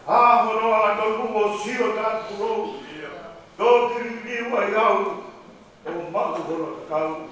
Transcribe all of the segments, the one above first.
Hahoro ala tau mo sio ta kuro. Do kiri wa yau. O maku horo kau.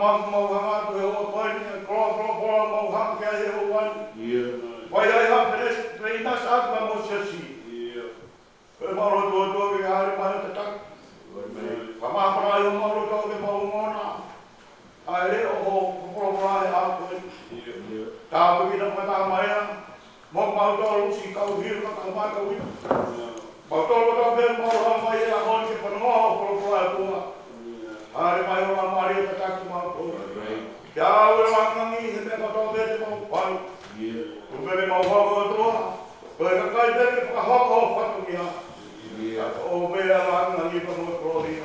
mau hanga tu ho pai ni kro mau hanga ke ho wan vai ai ha preinas agma mo sesi mau do ke hari mai te tak kama pra yo mau do ke mau ngona ai ho kro a ko ta pi na pa ta mai mau do lu si kau hir ka ma ka wi mau do be mau mai a ho ke pa no kro tu hari mai o mari ta tak ma ko ya o la ngi he me ko be te mo pa o be mo ho ko to ko ka kai be ka ho pa tu ya o be la ngi ko mo ko ri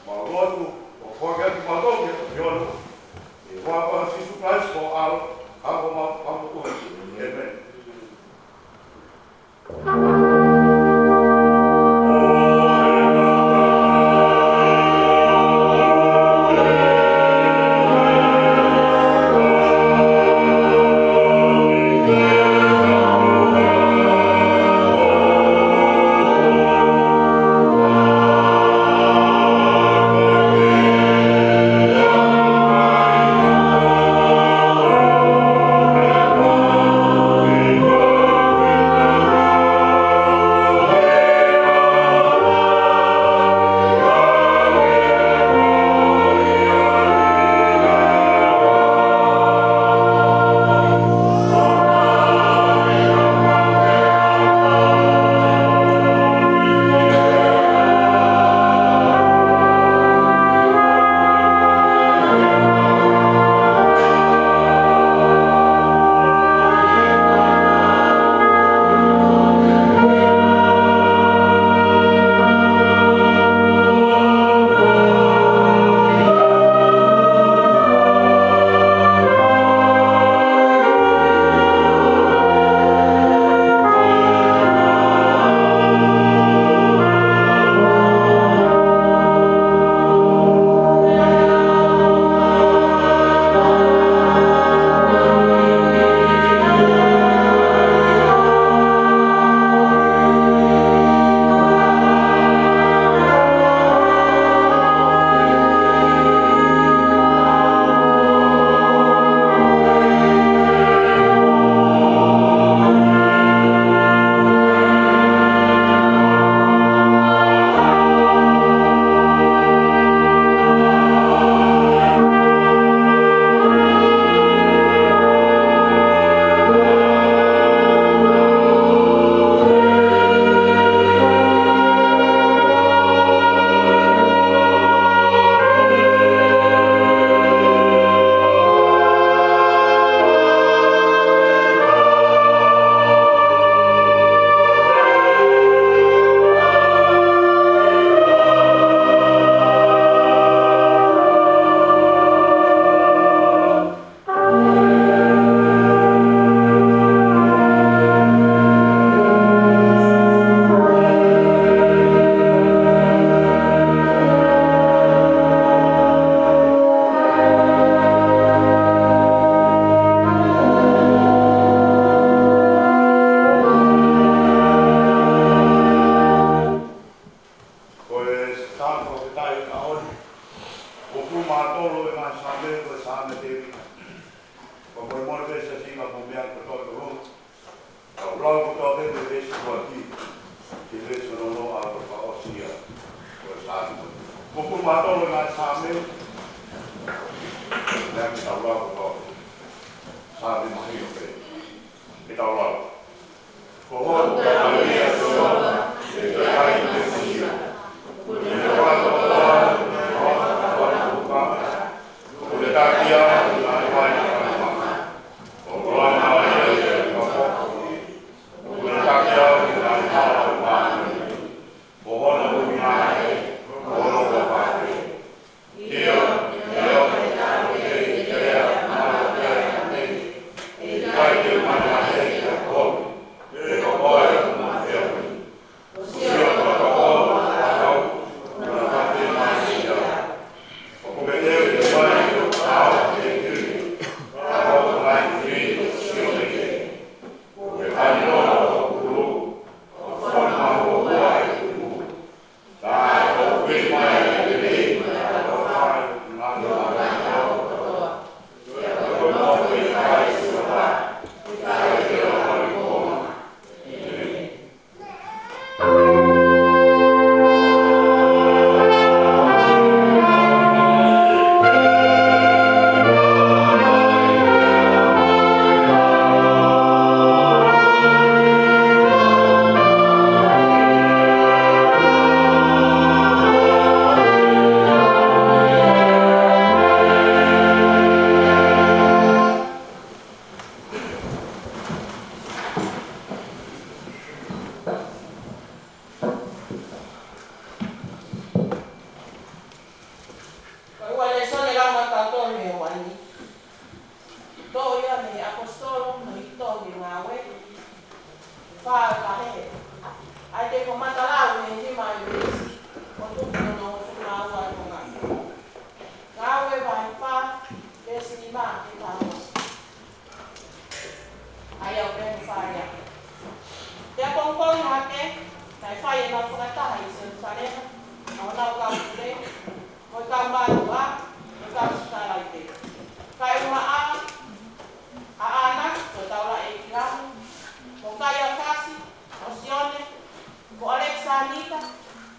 ma lo tu o ko ga ma do ke yo e wa pa si su price for al a ko ma pa ko amen.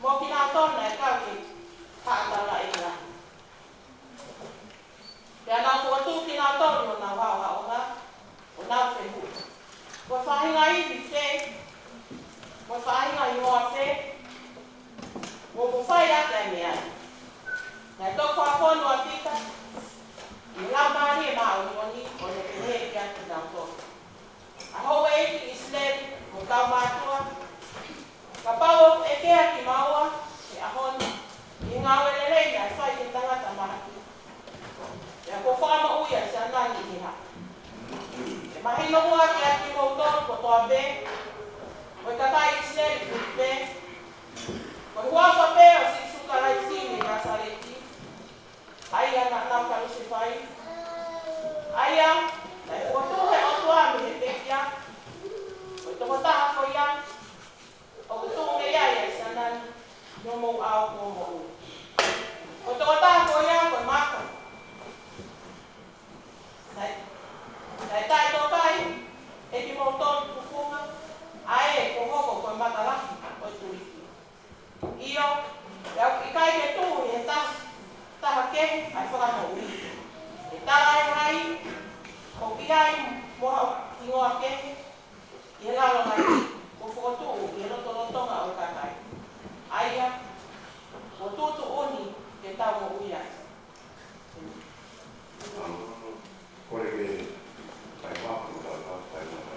mo kina tona e kau ki whaatara e ngā. Pea nā kua tū kina toni o nā wau haonga, o nā whenhu. Kua whahinga iwi se, kua whahinga i hoa se, mo mo whai ate a mea. Nai tō kua whonua tika, i lau maari e maa onioni, o ne pehe ki atu nā tō. A hou e iti i sleri, mo kau mātua, ka pau e kea ki maua, e ahoni, i ngā welelei a whai ki tangata mahaki. E ko whama uia se anani ki ha. E mahino mua ki ati mouton ko toa be, ko i katai i sleri ki be, ko i huafa be o si sukarai sini ngā sareti, aia na nau kalusi whai, aia, na e kuatuhe o tua mi he pekia, ko i toko taha ko ia, o kutunge ia ia i sanani, no mou au ko mou. Ko i toko taha ko ia, ko i maka. Nai tai tō kai, e ki mou tōru kukunga, ae ko hoko ko i matalaki o i turiki. Io, i kai ke tūhu i he taha kehu, ai whakano ui. E tara e hai, ko piai moha i ngoa kehu, i he lalo ngai, ko whakatūhu i he rotonga o kakai. Aia, ko tūtu uni ke tau mo ui ai. Kore ke tai wāku tai wāku.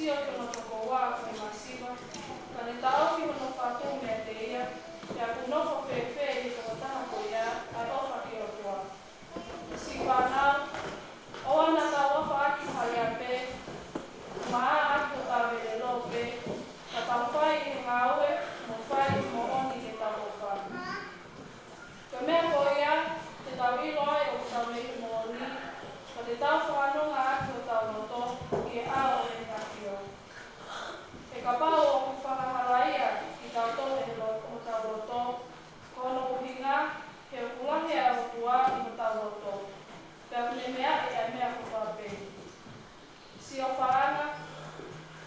sio ke no toko wā ke masiva, ka ne tau ki no whātou mea te ia, te a kunofo whewhe i ka watana ko ia, ai ofa ki o tua. Si whanau, o ana ka wafa aki hale a pē, maa aku ka vele lo pē, ka tau whai i ngā ue, mo whai i mo oni ke tau wha. Ka mea ko ia, te tau ilo ai o tau mehi mo oni, ka te tau whanonga aku o tau noto, ki e ao e ngā whio. E ka pau o ku whakaharaia ki tau tohe o tau roto, kono uhinga, he o kulahe a o tua i o tau roto. Pea kune mea e a mea ko whapeni. Si o whaanga,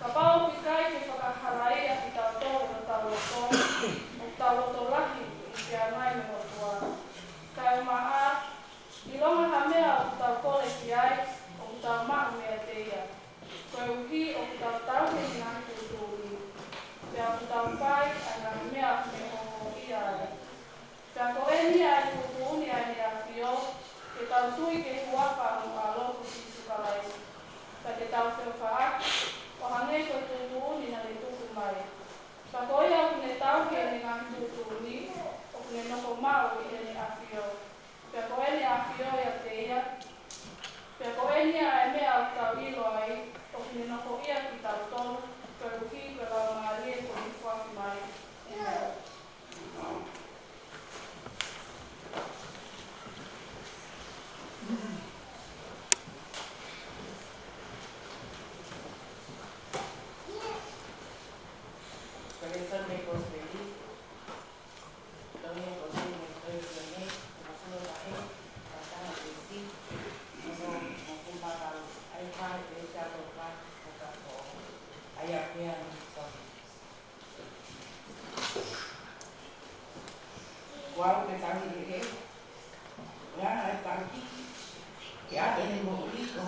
ka pau pikai ke whakaharaia ki tau tohe o tau roto, o tau roto lahi i te anai me o tua. Kai o maa, i longa ha mea o tau kore ki ai, o tau maa mea te ia. Koe uhi o tau tau he ni ngā kuturi. Pea o tau whai a ngā mea me o i ai. Pea ko e ni ai kutuni ai ni a whio, ke tau tui ke huapa o a loku si sukalai. Pea ke tau whio whaak, o hange koe kutuni na le tuku mai. Pea ko ia o kune tau ke ni ngā kuturi, o kune noko mau i ni a whio. Pea ko e ni a whio ia te ia, pea ko e ni ai mea o tau ilo ai, o kune noko ia ki tau tonu, koe uki koe lau maarie ko ni whaki mai. E mea. Wow, que está bien, ya está aquí, ya tenemos rico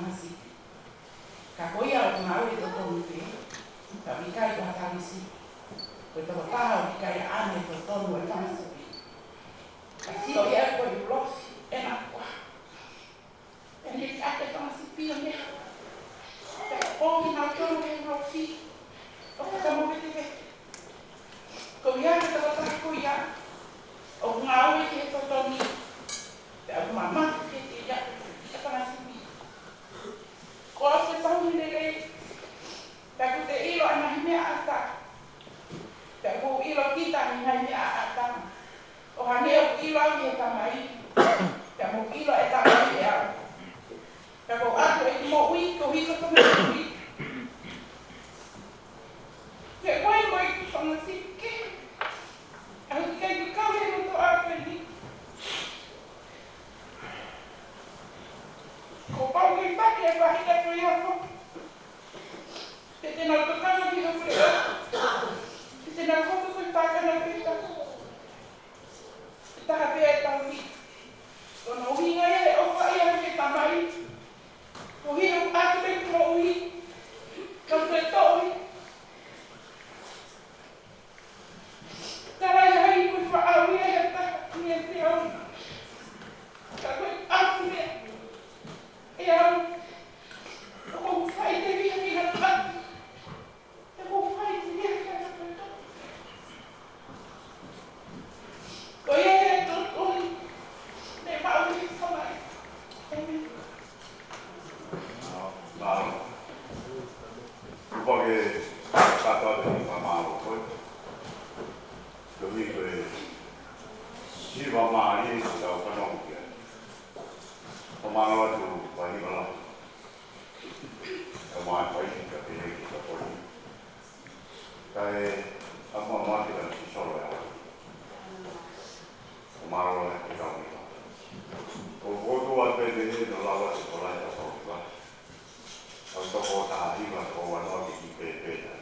así. Cacoya, una hora y todo muy bien, tapi kai va a estar pues todo está, kai ane, todo muy fácil. Así lo ya con el blog, en agua. En el cate con así pío, mira. Pero hoy no quiero que no sí, lo que estamos viendo. Coya, que todo está coya. O ngā ue ki e totoni, te au mamā ke te ia, e panasipi. Ko au te tahu ni rei, te aku te ilo ai mahi mea ata. Te aku ilo kita ni mahi mea ata. O hane o ilo au ki e tamai, te aku ilo e tamai e au. Te aku atu e mo ui, ko hiko tome ui. Te koe koe ki panasipi. Aku kaya kau yang untuk apa ni? Kau tahu kita dia bahaya tu ya kau. Kita nak tukar lagi tu ya. Kita nak kau tu kita kan kita. Kita habis tahu ni. Kalau orang yang apa yang kita main, orang yang apa yang kau ni, kau tahu ni. Cara hai ku fa awia ya ta ni te au ka ku aku ni ya ko fai te vi ni ha ta ko fai te ni ha ta ko ye to ko ne ma u ni sa mai porque está todo informado hoy. Yo digo, si vamos a ir a la economía, vamos a ver tu país, vamos a país que tiene que estar por ahí. Vamos a ver si solo es ahora. Vamos a ver si solo es ahora. O voto a pedir no la vas a poner a solo. Cuando vota arriba o a no que pega.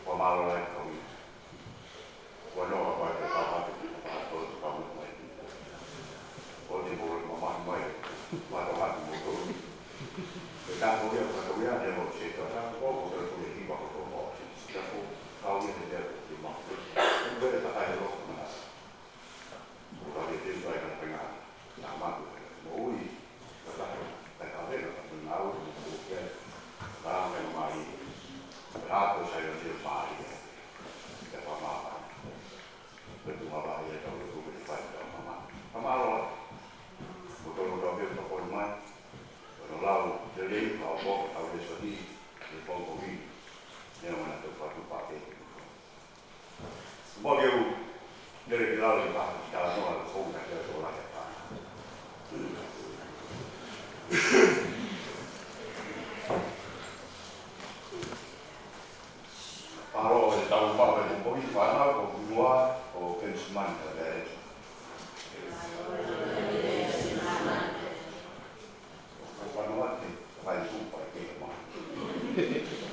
Pamalo lai kau. Wano apa ke apa atau kamu mai. O di bawah mama mai. Mata mata motor. Kita boleh kalau dia mau cerita, kau boleh boleh hiba kau mau. Kita kau ni dia di mana. Kita tak ada loh mana. Kalau dia tidak ada pengaruh, nama tu. Oi, kita tak ada pengaruh.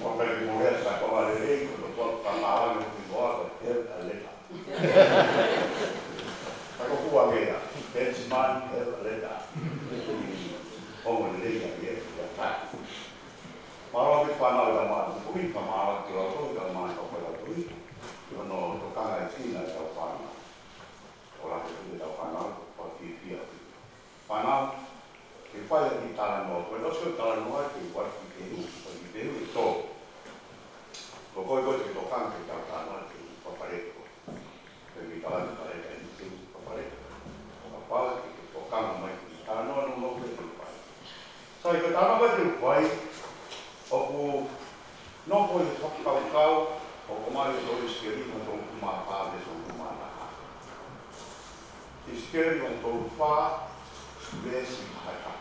Mo ka le mo le sa ko ale le ko ko pa ma le ko ko te ale ta. Ta ko ku a me ya. Te man te ale ta. O mo le ya ye ya ta. Maro ke pa na la ma ku mi pa ma ki ro ko ka ma ko la tu. Yo no to ka ai tina ta pa na. Ora ke ta pa na pa ki fi a. Pa na ke pa ya ki ta no ko no so ta no ai ki wa ki ke ni ko ki te ni to. Ko ko ko ke to ka ke ta ta no ki pa pa re ko. Ke mi ta na ta re ni ki pa pa re. Pa pa ki to ka no mai ki ta no no no ke pa. Sai ke ta no ba te pai. O ku no po i whakakau o ko mai o i skeri mo tō kuma pāwe tō kuma nā. I skeri mo tō whā me si haka.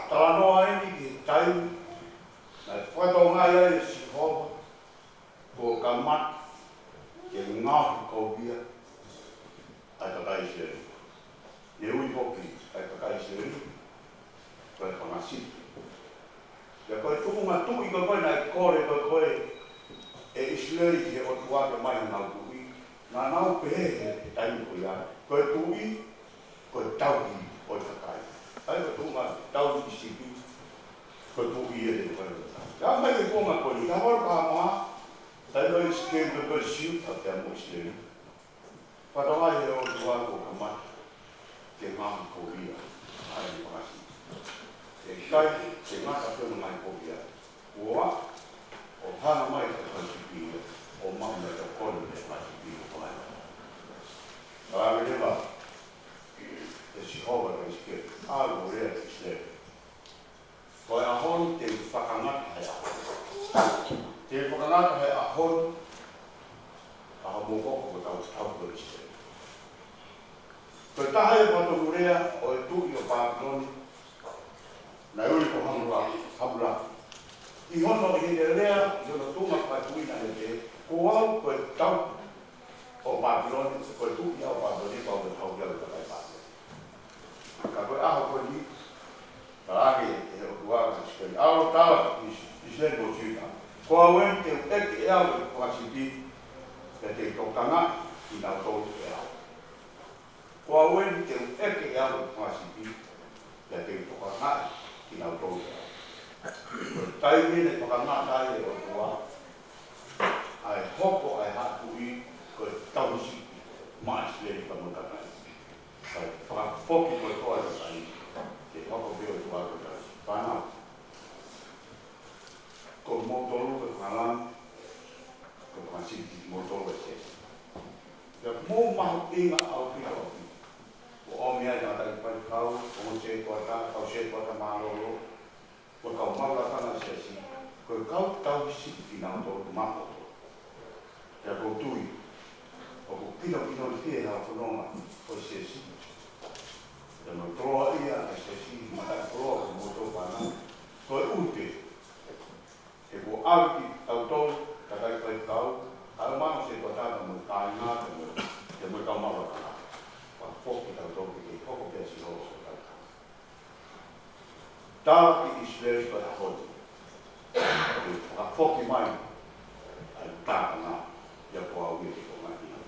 Tala noa eni ki tai na whakatau ngai ai si hova ko ka mat ke ngāhu kaupia ai takai skeri. E ui hoki ai takai skeri koe whangasiti. Ja koe tukunga tui ko koe nai kore ko koe e isleri ki o tuake mai nau tui. Nā nau pehe e taimi ko ia. Koe tui, koe tauki o i whakai. Ai koe tukunga tauki sipi, koe tui e te koe whakai. Ja mai ke konga koe ni, ka waro ka maa, tai no iskeri ko koe siu tau te amo isleri. Whatawai e o tuake o ka mata, ke mahu ko ia. Ai ni whakasi. E kai, te ngata whina mai kōpia. Ua, o hana mai te whaipipia, o mauna te kone te whaipipia ko mai. Āre rewa, te sihova ka iske, āru o rea te iste. Koe ahon te whakangata hei ahon. Te whakangata hei ahon, aha mōkoko ko tau tau iste. Koe taha e whatoku rea, o e tūki o Babyloni, na uri ko hamura. I hono i he rea, i hono tūma katuina he te, ko au koe tau o Babyloni, koe tūki au Babyloni, kau te tau kiau ka kai pāte. Ka koe aho koe ni, ka rāke e o tuāka iskari. Aho tāwa i slengo tūna. Ko au en te eke e au e kōhasipi, te te tokanga i nau tōru e au. Ko au en te eke e au e kōhasipi, te te tokanga i nau tōru e au. Tai mene whakamata e o tua, ai hoko ai hatu i koe tausi maasleri whamukatai. Kai whakafoki koe toa i kai, ke hoko peo tua koe tai. Whanau. Ko mōtoro koe whalang, koe whasiti mōtoro e se. Ia mō mahu inga au pita opi. O omia i ngātai pai kau, o se koe tā, kau se koe tā māroro, ko kau maura tana sesi, ko kau tau siki nā tō mako. Ia kou tui, o ko pino i whie hao whanonga, ko sesi. Ia no troa ia, e sesi, matai troa ko mō tō whanau, ko e ute. E ko auki tau tō, katai pai kau, au mano se ko tāna mo kāi ngā, te mo kau maura tana. Wa whoki tau tō, ke hoko pia si hoko so tau. Tāwa ki Israeli koe hahoni. E whakafoki mai, ai tāka ngā, ia ko au iti ko mai ina.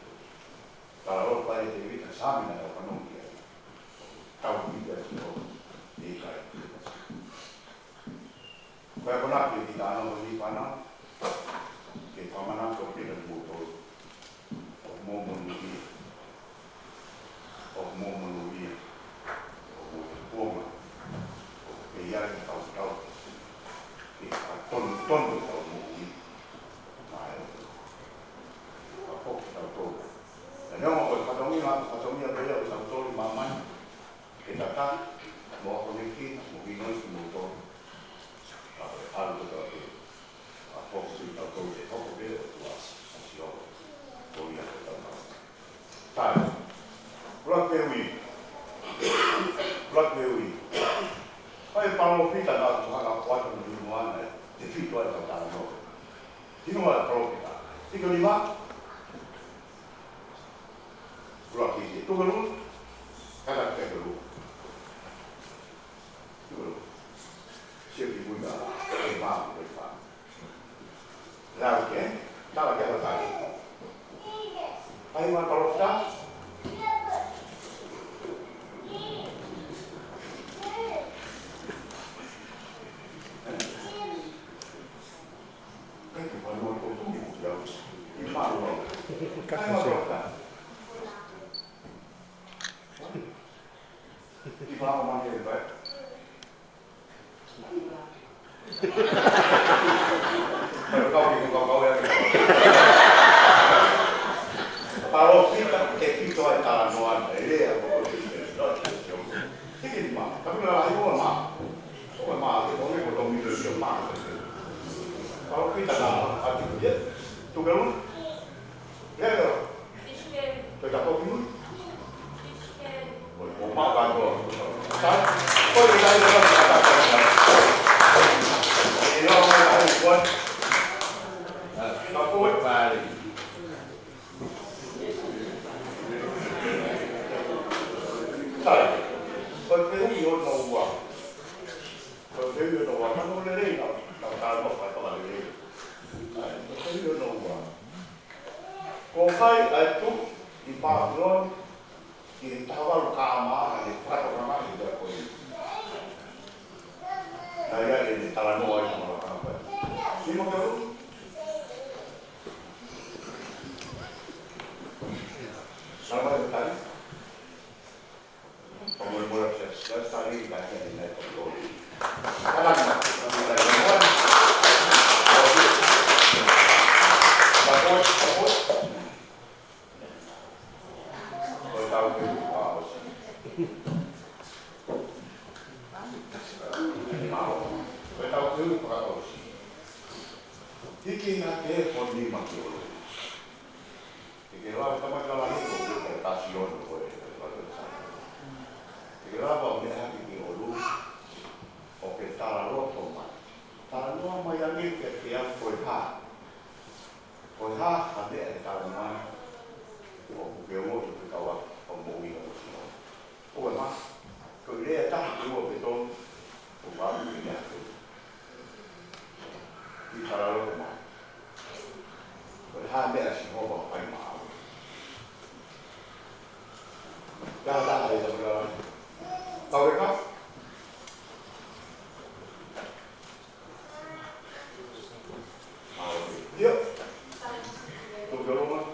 Tāra ropa e te wita sāmina e whanongi ai. Tau ki si ho, e kai. Koe konaki ki tāna o ni whana, ke whamana ko pina mūtou. O mōmonu ia. O mōmonu ia. O mōte pōma. E iara ki tau tau, ke a tonu tau mōi, mai o. A poki tau tau. E neonga koe whatongi a pēia o tau tōri mamai, ke tata, mō ako neki, mō winoi ki mō tōri. A koe aru ko tau pēia. A poki tau tau te hoko pēia o tuasi, a si oro. Tōri a koe tau tau. Tai, Black Bewi. Black Bewi. Ai palo pita na tu hanga kwata no duana te fito ai tata no. Tino ala palo pita. Tiko lima. Bloki ti. Tu gelu. Kada te gelu. Tu gelu. siapa punya imam berfah. Lalu kan, tahu apa tadi? Ayo mana kalau dah? Kalau kita itu antara nuan, ini aku ini mah, tapi kalau ayu mah, itu orang potong itu cuma. Kalau kita dah hati dia, tu kalau, ya kalau, kita kau pun, mau makan tu, kan? Kau kita itu kan kita kan, ini orang yang buat, kau buat balik. Sai, perché io non guardo, perché io non guardo, non le vedo, non calmo fatto la vedo, perché io non guardo. Con fai tu di parlo, di tavolo cama, di quattro ramai da poi. Dai, di tavolo noi come lo fanno. Sì, ma che salva il tale? Como el muero se está ahí, la gente tiene control. Grava me haki ki olu o ke tala roto mai. Tala noa mai angi ke au koe ha. Koe ha hane e tala mai o ke o motu ke kawa o moui o sino. Oe ma, ko i rea tahi ki ua pe tonu o wāmu ki nea koe. I tala roto mai. Koe ha mea si hoba pai maa. Kaya taha e tamika tahu mereka? Dia, tu kalau mah,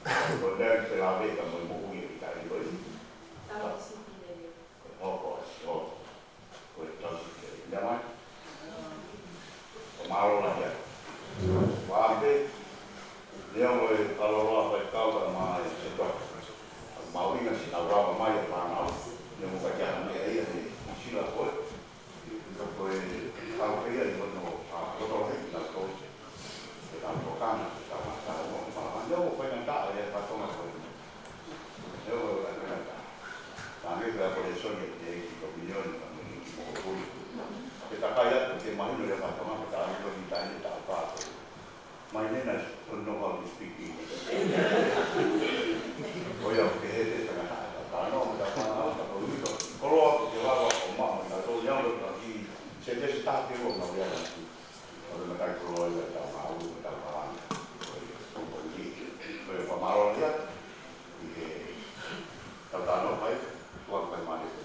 kalau dari selawe kamu buku ini kita ini, oh, tahu sih, jangan, kemarin lah ya, wampe, dia kalau apa kau sama itu. Mau ingat si tahu apa mai panau yang mau kajian ni ni sila kau kau tahu dia di mana betul kita tahu kita bukan kita tahu mana dia mau pengen tak ya pasal macam ni dia mau pengen tak kami berapa lesson yang kita opinion mau kita kaya kita mahu dia pasal macam kita ambil kita ini tak apa mainnya nas untuk hal speaking. Oh ya, kehete tengah tanah, kita tanah, kita itu. Kalau aku jalan aku mak, kita tu yang lagi, saya start dia orang dia nanti. Kalau mereka keluar kita mahu kita bahan, kalau pemahaman dia, kalau tanah baik, tuan pemahaman itu.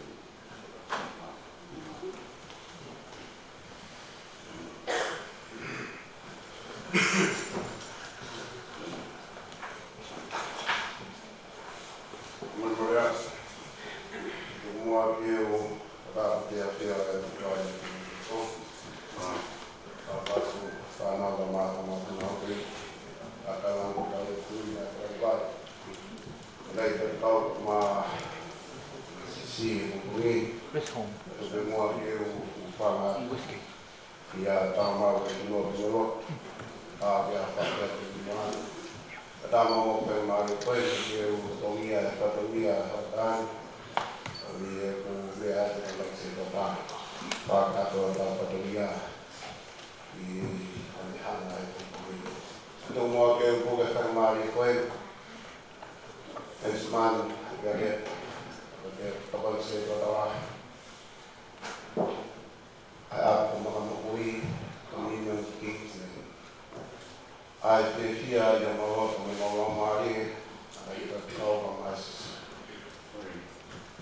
pia ia maroto me mau mari ai ka tau mas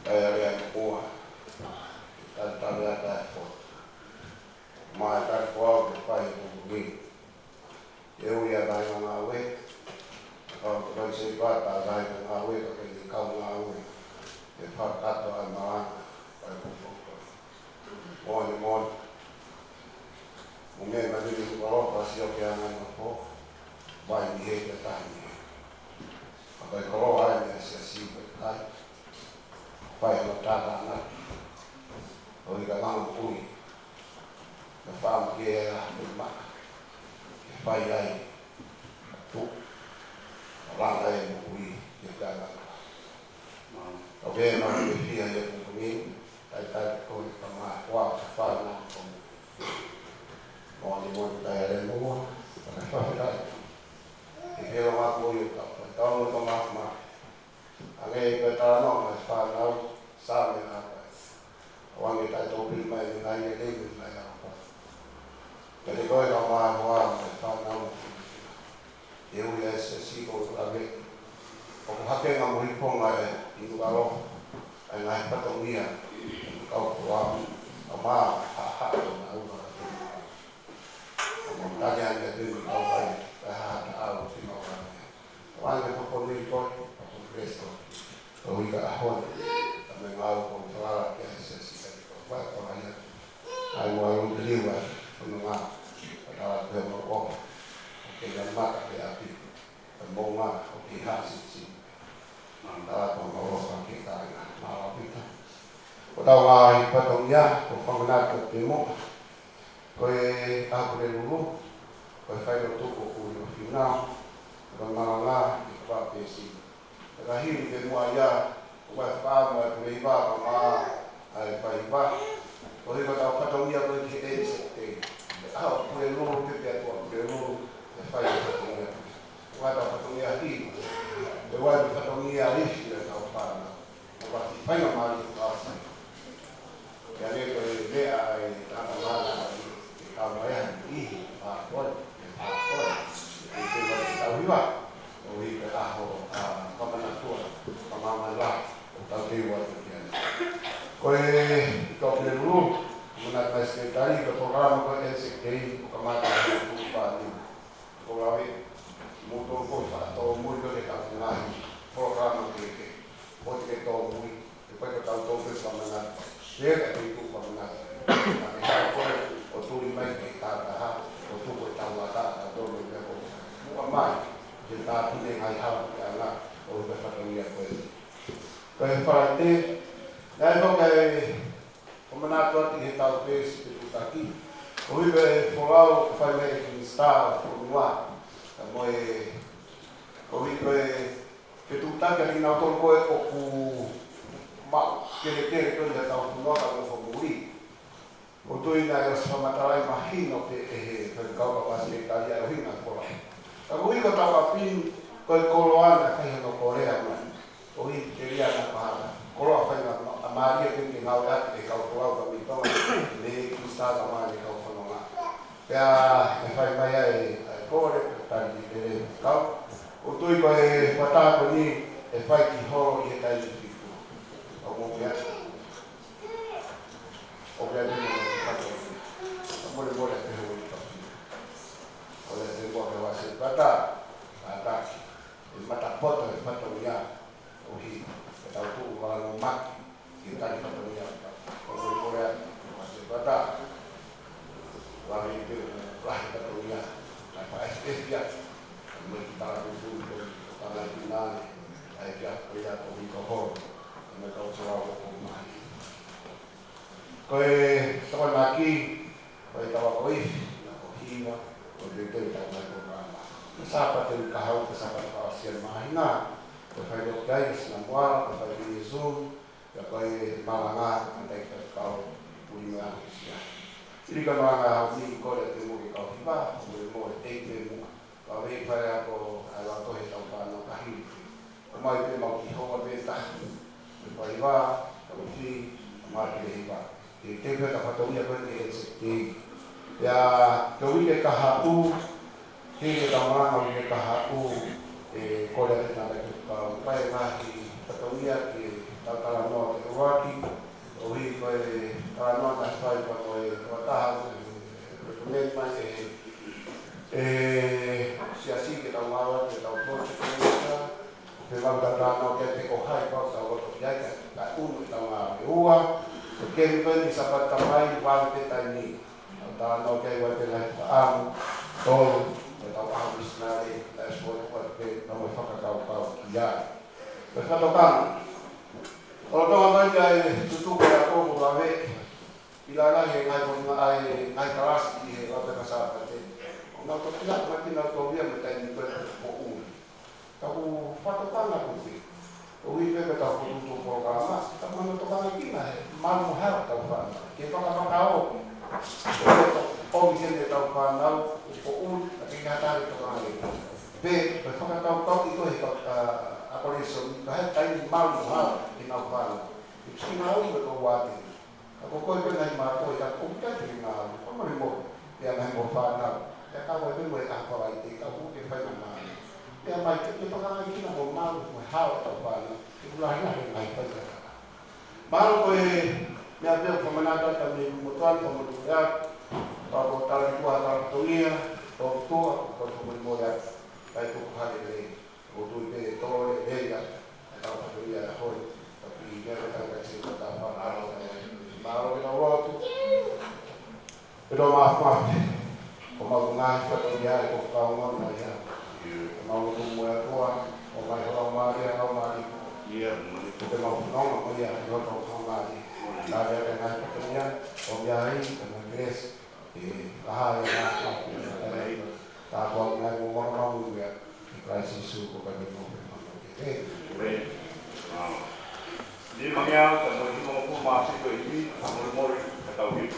ai ale ko ta ta ko mai ta ko ke pai ko ni eu ia dai na we ko se pa ta dai na we ko ke ka na we e pa ka to ai ma ai ko mo Mungkin nanti di bawah pasti oke anak aku baik dia bertanya. Apa kalau ada sesi bertanya, baik letak anak, kalau kita mampu, nafam dia rumah, baik lain, tu orang lain mampu kita anak. Oke, mampu dia yang mampu, tai kau sama kuat sama Oni mo tayo rin mo. Ipiro nga po yung taon ko makma. Ang ipatano, mas panaw sa amin ako. Huwag ita tubig may nangyaligid na ako. Kasi ko yung mga mas panaw. Yung yes, siko lagi. Kung hake nga mo hipong nga ito karo, ay nahipatong niya. Ikaw kuwa, ama, hahato na ulo. Tanya dia tu kau baik, tahu si kau orang. Orang yang kau ni kau presto, kau ika ahon, tapi mahu kau selalu kiasi dari kau. Baik kau hanya, aku mahu beliau, penungah, pada dia merokok, kita mak dia api, pembonga, kita hasil. Mantap kau merokok kita, malah kita. Kau tahu apa patungnya, kau pengenal ketemu. Koe aku dulu, koe fai lo tuku kuyo final, koe malala di kapa pesi. Terakhir di muaya, koe fai mo koe iba kama ai fai iba. Koe koe tau patong ia koe kita sekte. Ah koe lo kita tuan, koe lo fai patong ia. Koe tau patong ia di, koe patong ia isi tau pana. Koe fai no mali kau fai. Jadi koe dia ai tanah mana. Kalau yang ini pakon, itu tahu juga. Tahu kita tahu kapan tua, kapan lah, tahu dia bukan. Kau kau dulu menata sekretari ke program kau NCK, kemana lupa ni. Kau lagi motor kau atau motor kita tengah program kita. Kau kita tahu ni, kita tahu bersama dengan dia itu pemenang. O tu mai ke ta ha o tu ko ta wa ta do lo ke ko mo mai je ta tu ne ai ha ya la o be fa ni ya ko ko fa te na no ke como na to ti ta pe si tu ta ki o be fo au fa me ki sta fo wa ta mo e o ke tu ta ke ni na to ko o ku ma ke le ko ya ta tu no ta fo muri. O tu ina e sa matarai mahino te kau ka pasi ka ia hina kola. Ka ui ko tau pin ko koloana kai no Korea ma. O i te ia na pa. Kolo fa na amari ke ni ngau ya te kau kola ka mi toma le ki sta ka ma ni kau kono ma. Ya e fai mai ai kore ta ni te kau. O tu ko e pata ko ni e fai ki ho i ta ni fiku. O mo ya. O ya ni boleh terus. Oleh sebab kewasan kata, mata foto ya, ohi, kita tu orang mak kita di foto ya. Boleh kewasan kata, orang itu lah kita punya, apa SS dia, kita dulu tangan pinang, ayah kerja ohi kohor, mereka selalu rumah. Kau teman lagi. Kau tahu kau hina, kau itu tak boleh program. Siapa tu kau, siapa kau siapa mahina, kau faham okey, senang kau faham Zoom, kau malanga, nanti kau punya kisah. Jadi kau malanga ni kau dah temu kau hiba, kau mau temu, kau ni pada kau awak kau hitam panu kahir. Kau mau itu mau kau beta, kau hiba, kau ni mau hiba. Jadi kita dapat tahu ya kan ini. Ya, kau ini kahatu, Hei tau ngā o ke kaha u kore ati nāra ki kau pai ngahi patauia ki tau tala noa te uaki o hi koe tala noa ta whai pa koe wataha recommend mai siasi ke tau ngāra ke tau project manager pe mau tala noa ke te ko hai pa tau roto ki aika ka unu tau ngāra ke ua o ke mwen i sapata mai wāle te tai ni tala noa ke wai te lai pa amu tolu tau ahu isnare la escola kwa pe no me faka kau kia. Pues ka tokang. O to mai ai tutu ka ko la ve. Ila la he ngai ko ai ngai kalas ki he ro te sa pa te. No to kila ma ki na to via me tai ni pe ko u. Ka u fa tokang na ku fi. O wi pe ta ko tu programa. Ta ma no tokang ki na he. Ma mo ha ta fa. Ke pa ka o. O mi se tau pa na o un ki nga ta to ka ni pe pe fa ka tau ki to he ka a ko eso ka ha tai ma mo ha ki na pa ki si na o ko wa ti ka ko ko pe na ma to ka ko ka ti na ko ma mo ya na mo fa na ka ka wa pe mo ka pa ai ti ka ku ke fa na ma ya mai ki to ka ki na mo ma mo ha to pa na ki la na mai pa ka ma ko me até como nada também motor como lugar para botar a tua autonomia ou tua como morar vai tu hale o tu de todo ella a autonomia da hoi tapi dia kata kasi kata para baru kita waktu pero maaf como ngai autonomia ko kaum na ya mau tu morar tua o mai ho maria no mari ia kita mau no ya no to mari Nada que nada pequeña, obviai, como inglés, baja de más fácil, está con algo más muy bien, para ese suco que me compré. Ni mañana, cuando yo como más chico y vi, a muy mori, que está bien.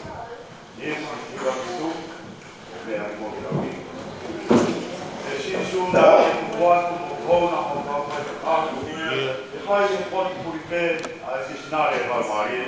Ni más chico que tú, me ha mori la vida. Si es una cuatro, una o algo, e faz pode porque a ensinar é barbarie.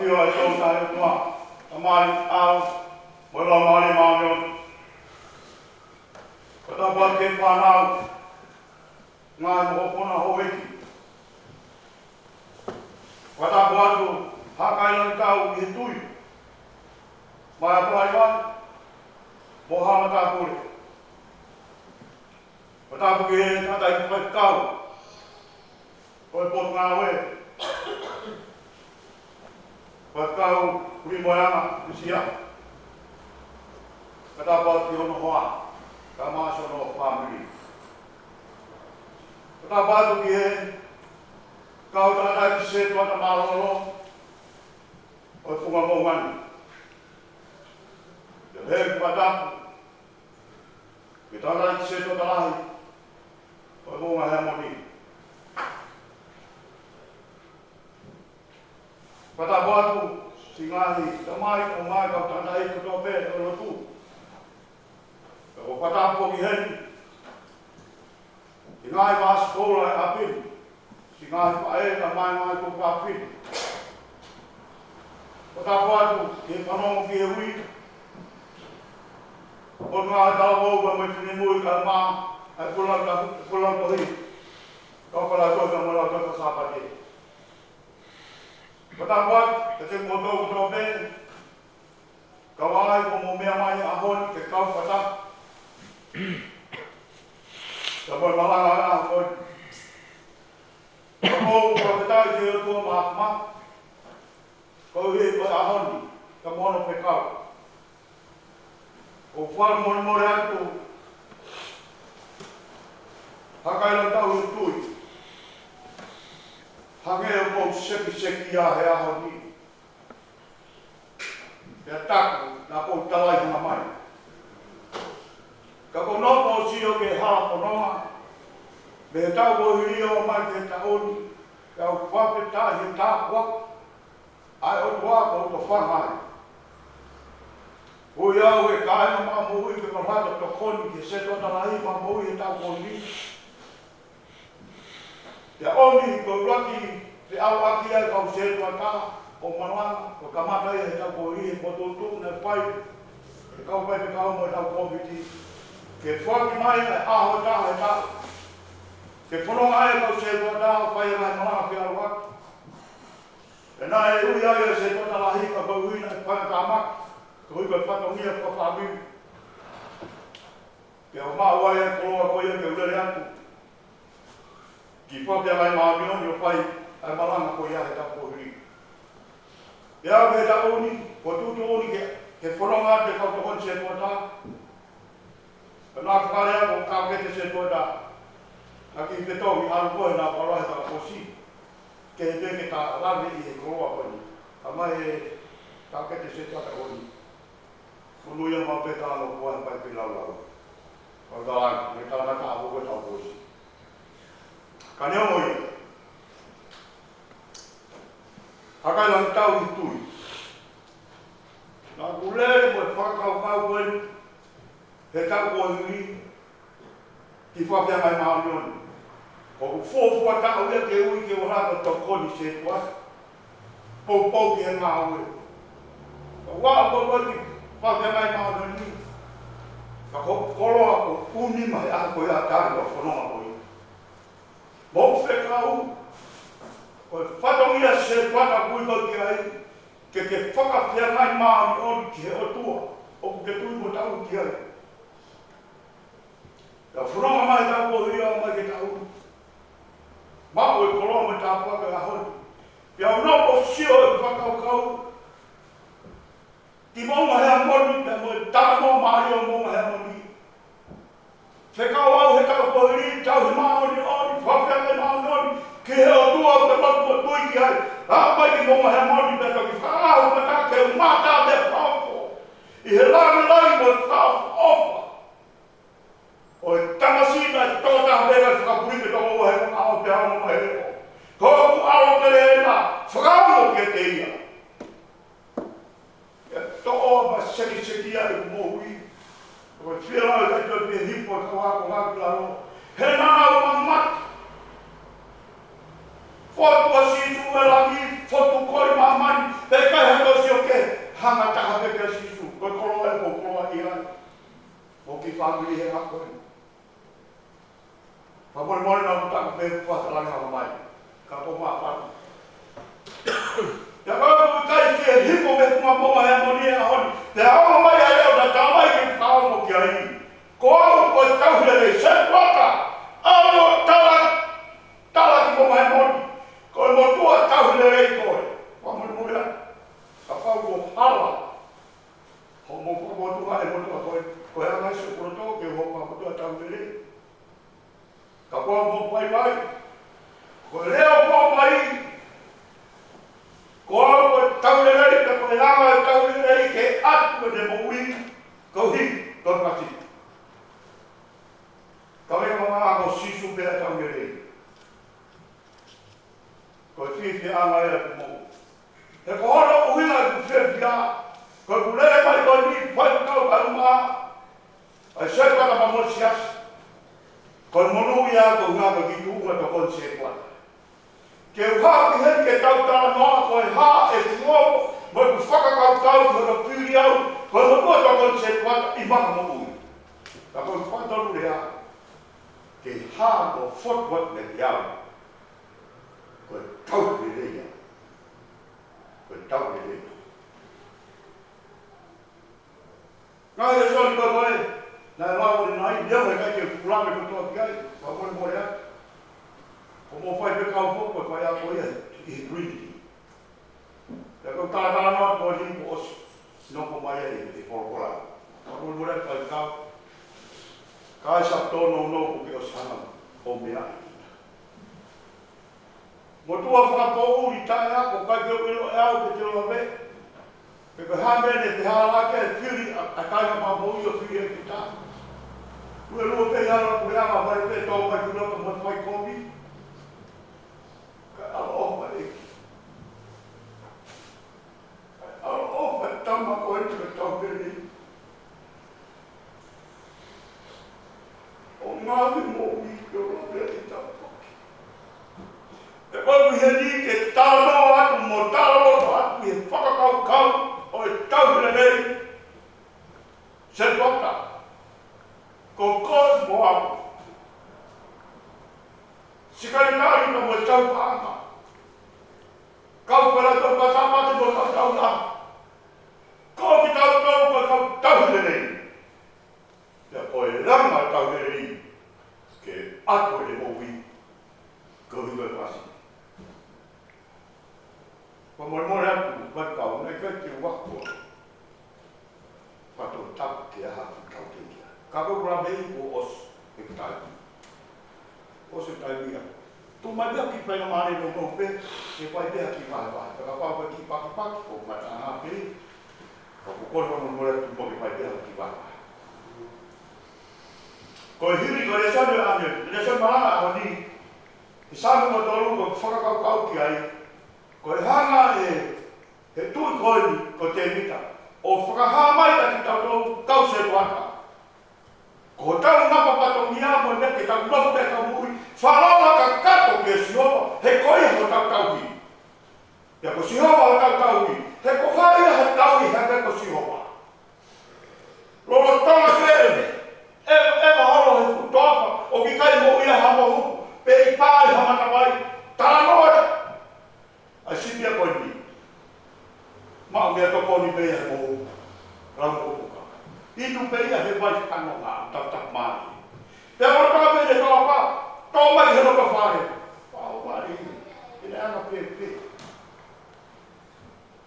pio ai tō tai tua. A mai au. Mo la mali maungon. Kata buat ke whanau. Ngai mo pona hoeki. Kata buat tu. Hakai lang tau i he tui. Mai apalai wai. Mo hama tā pure. Kata puki he kata i kukai kau. Koe pot ngā we. Koe kau kuri moyama kusia. Kata buat ki hono hoa. Ka maaso no family. Kata buat ki he. Kau tata ki se tuata malolo. O tunga mongani. Ia hei patapu. Ki tata ki se tuata lahi. O monga hea moni. Kata buatu, si ngahi, tamai, o mai kau tata i kuto pe, o rotu. O patapu ki heni. Si ngahi vas kola e apini. Si ngahi pa e, tamai ko pa apini. Kata buatu, ki panongo ki he hui. O ngā tau wa me tini mui ka maa, ai pulang ko hi. Kau pala ko ka mula ko sa pa ni. Kata buat, te moto ben. Kau ai ko mo mea mai ahon ke kau kata. Sabor malanga ahon. Kau ko kata je ko ma. Kau hi ko ahon ni, ka mono pe kau. O whal mone atu. Hakai lang tau i tui. Hange o kou seki a he aho ni. Pea taku na kou talai hanga mai. Ka kou nopo sio ke hala pononga. Me he tau ko hiri o mai ke taoni. Ka o whape tahi tāpua. Ai o tua ko to whangai. O iau e kāina mā mōi ke marhata to koni ke se to talahi mā mōi e tau koni. Te oni ko raki te au aki ai kau se to ata o manwanga ko kamata e tau koni e pototu na pai. E kau pai pe kau mo tau komiti. Ke whaki mai e aho taha e taha. Ke whanonga ai kau se to ata o pai e mai manwanga ke au aki. E nā e ui ai e se to talahi ka kau huina e pai tāmaki. Hui ka whatongia ka whabiu. Ke o māua e koloa koia ke urere atu. Ki whapia mai māmioni o pai ai malanga koia he tapo huri. E au he tapo ni, ko tutu oni ke whanonga te kautohon se tuata. Ka nā whakarea ko kākete se tuata. A ki te tohi aru koe nā parohe taka posi. Ke he teke tā rame i he koloa koni. A mai e kākete se tuata oni. Unu ia mapeta no kuai pai pilau. Pagawai, me tala ka abo ko tau posi. Kaneo moi. Hakai lang tau i tui. Na kulere mo whakau kau koe. He tau koe hui. Ki whapea mai maunioni. Ko ku fōfua tau ia ke ui ke orata to koni se tua. Pau ki he ngā ue. Wā ko koni. Whapea mai maunioni. Ka koloa ko uni mai a koe a tāri wa whanonga koe. Mou whekau. Koe whatongia se whata kui koe ki ai. Ke whakapea mai maunioni ki he otua. O ke tui mo tau ki ai. Ka whanonga mai tau koe ria mai ke tau. Mao e koloa mai tāpua ke ahoni. Pia unoko sio e whakau kau. Ti monga hea moni, te mo tāmo maari o monga hea moni. Whekau au he tau kohiri, tau he maoni oni, whapea me maoni oni, ki he o tua o te lotu o tui ki hai. Hāpai ki monga hea moni, te toki whaahu me tāke u mātā me whāwho. I he lāne lai mo whāwho ofa. O e tamasina i tōtā hapega i whakapurike tō o he mga au te hao mga heo. Kōku au te reena, whakauno ke te ia. To'o ma seki ai mo hui. Ko tira ai ka te hipo ka ko ngā klaro. He nana o mamaki. Foto asi tu e lagi, foto koi mamani. Te ka ki whamiri he ako e. Whamori mori na mutaka pe whatalanga hama mai. Ka po maa whatu. Ia kau kai ki e hiko me kuma poma he moni e ahoni. Te hama mai a leo na tamai ki whaamo ki ai. Ko au ko e tauhile rei se waka. Ao tala ki poma he moni. Ko e motua tauhile rei koe. Whamori mori a. Ka whau ko hala. Ho mo ko motua e motua koe. Ko e angai se kuroto ke ho ka motua tauhile rei. Ka kua mo pai mai. Ko e leo po mai. Ko au e taule rei, ka koe lama e taule rei ke atu e ne moui, kau hi, kau pati. Kau e mga ako sisu pe a taule rei. Ko e whiwhi anga e a kumou. He ko horo uina e kuwhewhia, ko e kulere mai koe ni whai kau ka uma, ai sepa ka mamosi asi. Ko e monu ia ko ngā ka ki tuunga ka kon se kuata. Ke uha ki hen ke tau tala noa ko e ha e kuo, mo e ku whakakau ko ka piri au, ko e mokua ka kon se kuata i maka mo ui. Ka ko e whakatolu rea, ke ha ko whotwat me ki au, ko e tau ki reia. Ko e tau ki reia. Ngā e soni ko koe, nā e lau ni nai, nea me kai ke kurame kutoa ki ai, wa kone mo rea. O mo whai pe kau pōko e whai a koe i he Trinity. Ia kau tātara noa koe ni po osi, noko mai e whorokora. Ka kone mo rea kai kau, ka e sa tono noko ke o sana o mea. Mo tua whakapō uri tae ako, kai ke uino e au ke te roa me. Pe koe hamene te hālake e whiri a kainga mamo i o whiri e ki tā. Ue lua pe hara koe ama whai pe tō mai kunoka mo whai komi. Ka ala ofa eki. Ka ala ofa tama koe te me tau pere. O ngāwi mo i ke roa pere i tau poki. E koe he ni ke tālo atu mo tālo atu i he whakakau kau o e tauhira nei, se waka, ko koe mo au. Sikari nari ka mo e tau paanga. Kau pera tau ka samate mo kau tau na. Ko ki tau tau ko kau tauhira nei. Ia koe ranga tauhira nei, ke ako e mo ui, ko hiwa pasi. Ko mormore aku bakau nei kai te wako. Pato tapu ke aha ki kau te kia. Ka ko kura mei ko os e tai. Os e tai mia. Tu mai bea ki pēna mare no kope, e pai bea ki mai pai. Ka papa ki paki ko mata aha pe. Ka ko koro mormore tu poki pai bea ki mai pai. Ko hiri ko e sanu ane, e sanu mana ko ni. Ki sanu mo toru ko whakakau ki ai. Ko e hanga he tui koe ni ko te mita. O whakaha mai ta ki tau tau kau se tuaka. Ko tau ngapa pato mia mo ne ke tau nofu te kau mui. Whalawa ka kato ke sihowa he koe ho tau tau hi. Ia ko sihowa ho tau tau hi. He ko whaia he tau hi hake ko sihowa. Lolo tonga kere. E mahalo he kutoapa. O ki kai mo ia hamo huku. Pe i pāi hamata mai. Tala noa. A sipia koe ni. Mao mea toko ni pea he mou. Rango kuka. Inu pea he vai kano ngā. Tak mani. Te ora ka pere tō pa. Tō mai he roka whare. Pao mani. Ine anga pe pe.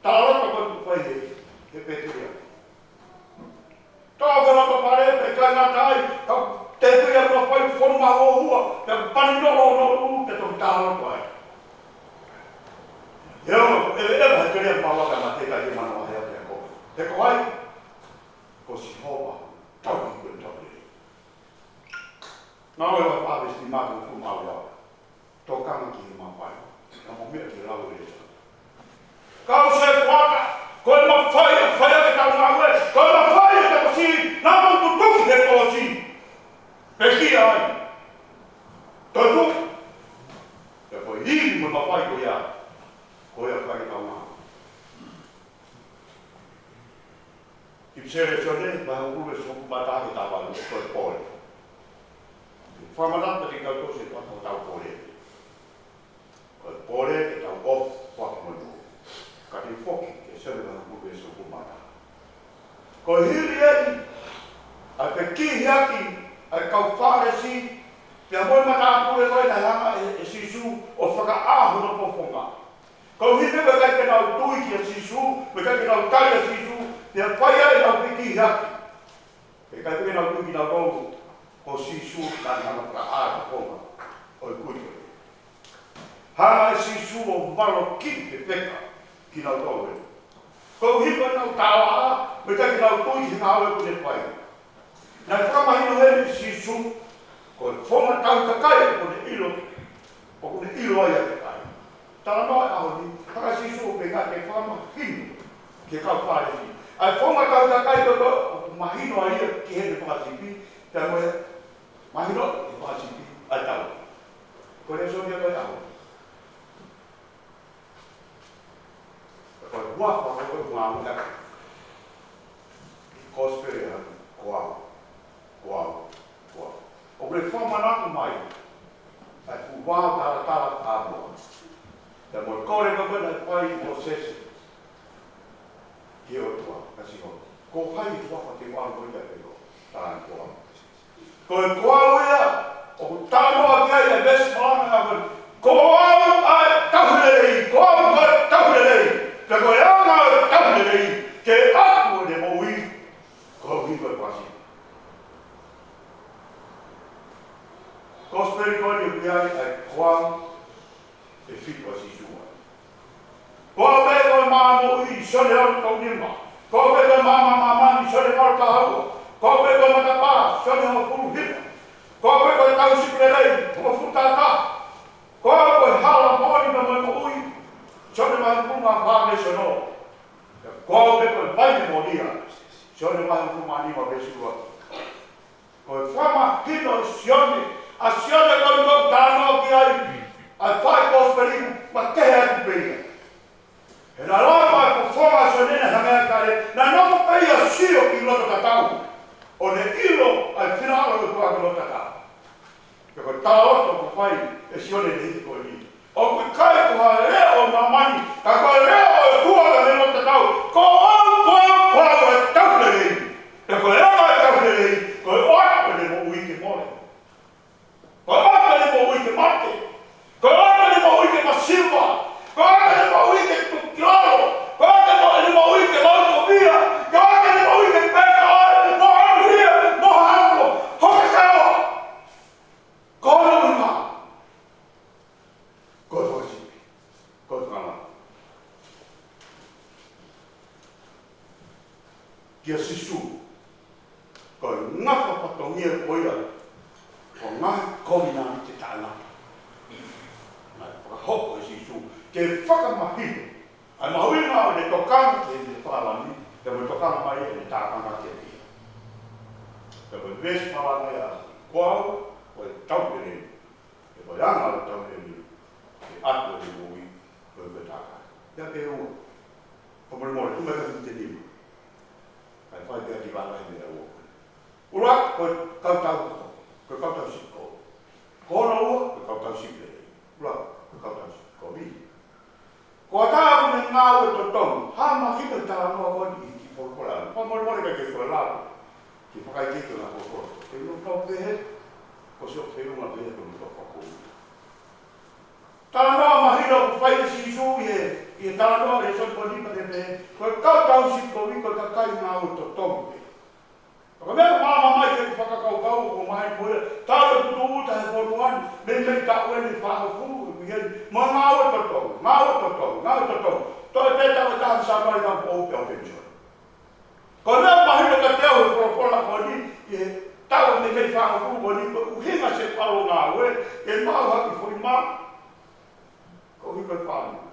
Tā rota koe tu pai he. He peturia. Tō ka roka whare. Pe kai ngā tai. Te pia roka pai whonga o hua. Te pani noro noro. Te toki tā rota ai. Ia he kere pawaka ma te kai manoa hea te ako. Te koai, ko si hoa, tau ki koe tau rei. Nau e wa pāwes ni mātu ku mau au. Tō kanga ki he mawai. Nā mo mea ki rau e sa. Kau se kuaka, koe ma whaia ke tau ngā ue. Koe ma whaia te kosi, nā mo tu tuki he kosi. Pe ki ai. Tō tuki. Ia koe hiri mo ma whai koe ia. Koe a kai tau ngā. I sere sone, ma un grupo sono combattuti da vanno per poi. Famano per il cose quando da poi. Per poi che da off quando non. Cari fuochi che serve un grupo sono combattuti. Con hiri a perché yaki a kaufaresi pe mo mata pure vai na lama e sisu o faka ahu no pofonga. Ko hiri be ka na tui ki sisu, be ka na tai sisu, te pai ai na piki yaki. Be ka na tui na ko o sisu na na pra a ponga. O kui. Ha sisu o malo ki te peka ki na ko. Ko hiri na tawa, be ka na tui ki na awe ku pai. Na whamahino heri sisu, ko whonga tau kakai ko ne ilo, o ko ne ilo ai a te kai. Tala noa aho ni, haka sisu o pe ka te whamahino, ke kau whare si. Ai whonga tau kakai ko mahino ai a ki hene whakasipi, te moe mahino e whakasipi a tau. Ko ne sonia kai aho. Ko e waka ko e ngā unaka. Kospere a koau. Wow. O le whamanaku mai, ai fu wau tala abo. Te mo kore ka wena pai o sese. Ki o tua, kasi ho. Ko hai tua pa te wau koe te peko, tāna koa. Ko e koa uia, o ku tānoa kia i a besi malana ka wena. Ko au a tahurerei, ko au ka tahurerei. Ka koe anga a tahurerei, ke aku ne mo ui, ko ui koe pasi. Kosperi koni ukiai ai koam e whitua si sua. Koa me koe māmo i sone au tau nima. Koa me koe māma ni sone au ta haua. Koa me koe matapā, sone au puru hita. Koa me koe tau sikurelei, mua futata. Koa koe hala moni na mai mo ui, sone mai puma pāme sono. Koa me koe paine monia, sone mai puma nima besua. Koe whama hino sione, a sione kau kau tāno ki ai, a whai kosperiku, ma kehe aku peria. E na loa mai ko whonga so nene hangea kare, na noko peia sio ki loto tatau. O ne ilo ai whina alo kua ki loto tatau. Ke koe tāoto ko whai e sione ne hiti koe ni. O koe kai kuha leo mamani, ka koe leo e kuaga me loto tatau. Ko au e taulerei. E koe ema e taulerei, koe oa ne mo uike more. Koe ata ni mo uike mate. Koe ata ni mo uike masilva. Koe ata ni mo uike tukilalo. Koe ata ni mo uike lautovia. Koe ata ni mo uike peka ai. Mo anuhia, mo haulo. Hoka sao. Koe no ima. Koe whakasipi. Koe whakama. Kia sisu. Koe ngaka patongia koia. Ko ngā komina te tāna. Nā whakahoko e sisu. Ke whakamahino. Ai mahuina o ne tokanga te whakalani. Te mo tokanga mai e ne tākanga te pia. Te mo vesi whalana ia. Koau, koe taupere. Te mo anga o taupere. Te atu e mui. Koe koe tākanga. Ia pe ua. Ko mo mōre, tu meka te nima. Ai whai pia ki wāna e mea ua. Ura, koe kautau. Koe kautau siko. Kona ua, koe kautau siko. Ura, koe kautau siko. Mi. Koa tāku me ngā ue to tongu. Ha mahina tā noa koni i ki whakora. Pa mori ka ke whakora. Ki whakai kiko na whakora. Te unu kau pehe. Ko seo te unga pehe ko unu kau whakora. Tā noa mahina ku whai e sisu i e tā noa e son koni pa te pehe. Koe kautau siko i koe kakai ngā ue to tongu pehe. Ka mea māma mai te whakakaukau ko mai moe, tāra tutu uta he poruani, me tāu e ni whakafu, ma ngā ue tatou, ngā ue tatou. Toi te tāu e tāu sa mai ngā po upe o pension. Ko mea mahina ka te au e whakakola ko ni, tāu me kei whakafu ko ni, uhinga se paro ngā ue, e mau haki fui mā, ko hika whānu.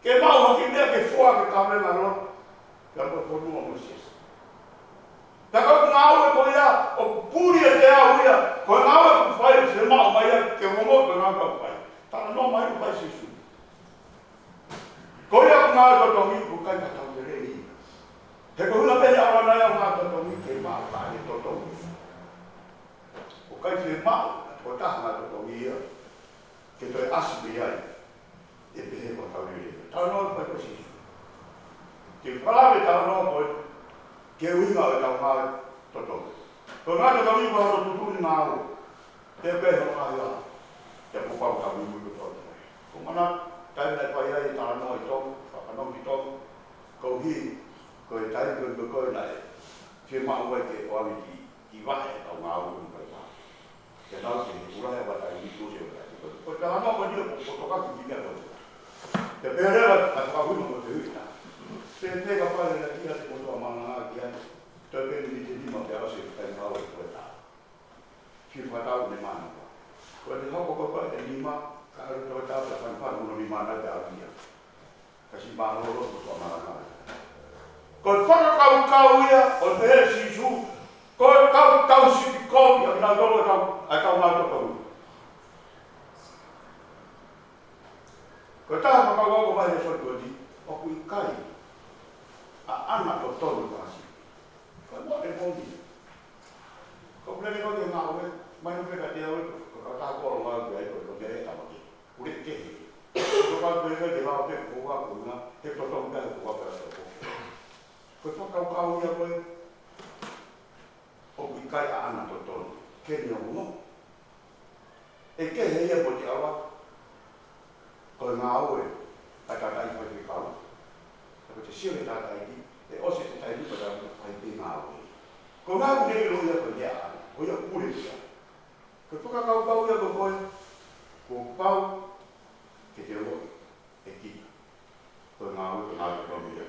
Ke mau haki mea ke fua ke kamena ro, ka po porua mo sesa. Ta kau ngā ue ko ia, o puri e te au ia, ko ngā ue ku whai, se mao mai ia, ke momo ko ngā kau whai. Tāna no mai ku whai sisu. Ko ia ku ngā ue ko tongi, ku kai ka tau te rei. He ko hula pene awa nai au ngā totongi ke mao ka he totongi. O kai te mao, o taha ngā totongi ia, ke toi asipi ai, e pehe ko tau riri. Tau noa koe ko sisu. Ke whalawe tau noa koe, ke uinga o tau ngā totongi. Ko ngā totongi ko haro tutuni ngā au, te pehe o ngā ia, te pupau tau imu ko totongi. Ko mana, taimai pai ai tau noa i tongu, whakanau ki tongu, ko hi, ko e tai koe nai, whia mau e ke oami ki wahe au ngā uru koe tā. Ke nau te urahe watai i tūse o kai. Ko te hana ko nia ko tokaku ki mea koe. Te pērewa a whakahuna ko te hui tā. Te teka whaere na kia te kotoa mana ngā ki ane. Te pēne ni te lima te ase kai ngā uru koe tā. Whia whatau ne mana koe. Ko te hoko koe koe te lima, ka aru koe tā te whanwhanu no ni mana te aruia. Kasi mahoro kotoa mana ngā. Ko whakakau ia, o te he sisu, ko kau sipi kopi, a kina tolo a kau ngā tokau. Ko taha whakakau ko mai e sotu ati, o kui kai, a ana to tolu kasi. Ko mo te moni. Ko plene ko te ngā oe, mai no peka te aue, ko taha koro ngā ui ai, ko te e tamaki. Ure te he. Ko kau peka te ngā oe, ko wā kuna, te totonga e ko wā pera toko. Ko whakau ia koe, o kui kai a ana to tonu, ke ni o mo. E ke he ia po te awa, ko ngā oe, a tātai koe te kau. Ko te sio e tātai ki, e ose te tai nipa tātai pai te ngā oe. Ko ngā ure e lo ia koe ia ana, ko ia ure ia. Ko whakakau ia ko koe, ko pau, ke te oe, e ki. Ko ngā oe, ko ngā oe, ia.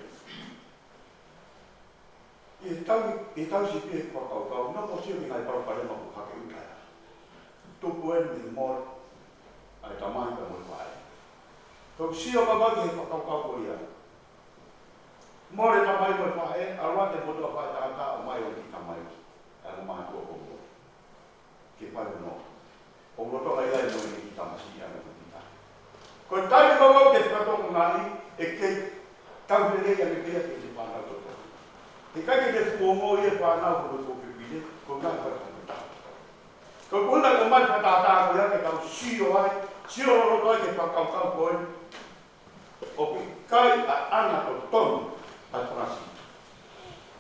E tau si pia whakau, nā ko sio mi ngai parapare ma ku hake ukai. Tupu e mi mor, ai tamai ka mui whae. Tau sio mamaki he whakau ko ia. Mor e tamai mui whae, arwa te potua whae tātā o mai o ki tamai. E mo mai kua kongo. Ke pai no. O roto ai ai no ki tamasi ia no ki tā. Ko tai mamaki te whakau ngai, e ke tau le rea me pia ke te whanau toto. Te kai ke te fuongo ia whanau ko ko pipine, ko ngai whakamata. Ko kuna ko mai whatātā ko ia ke tau sio ai, sio roto ai ke whakaukau koe, o ki kai a ana ko tonu ai whanasi.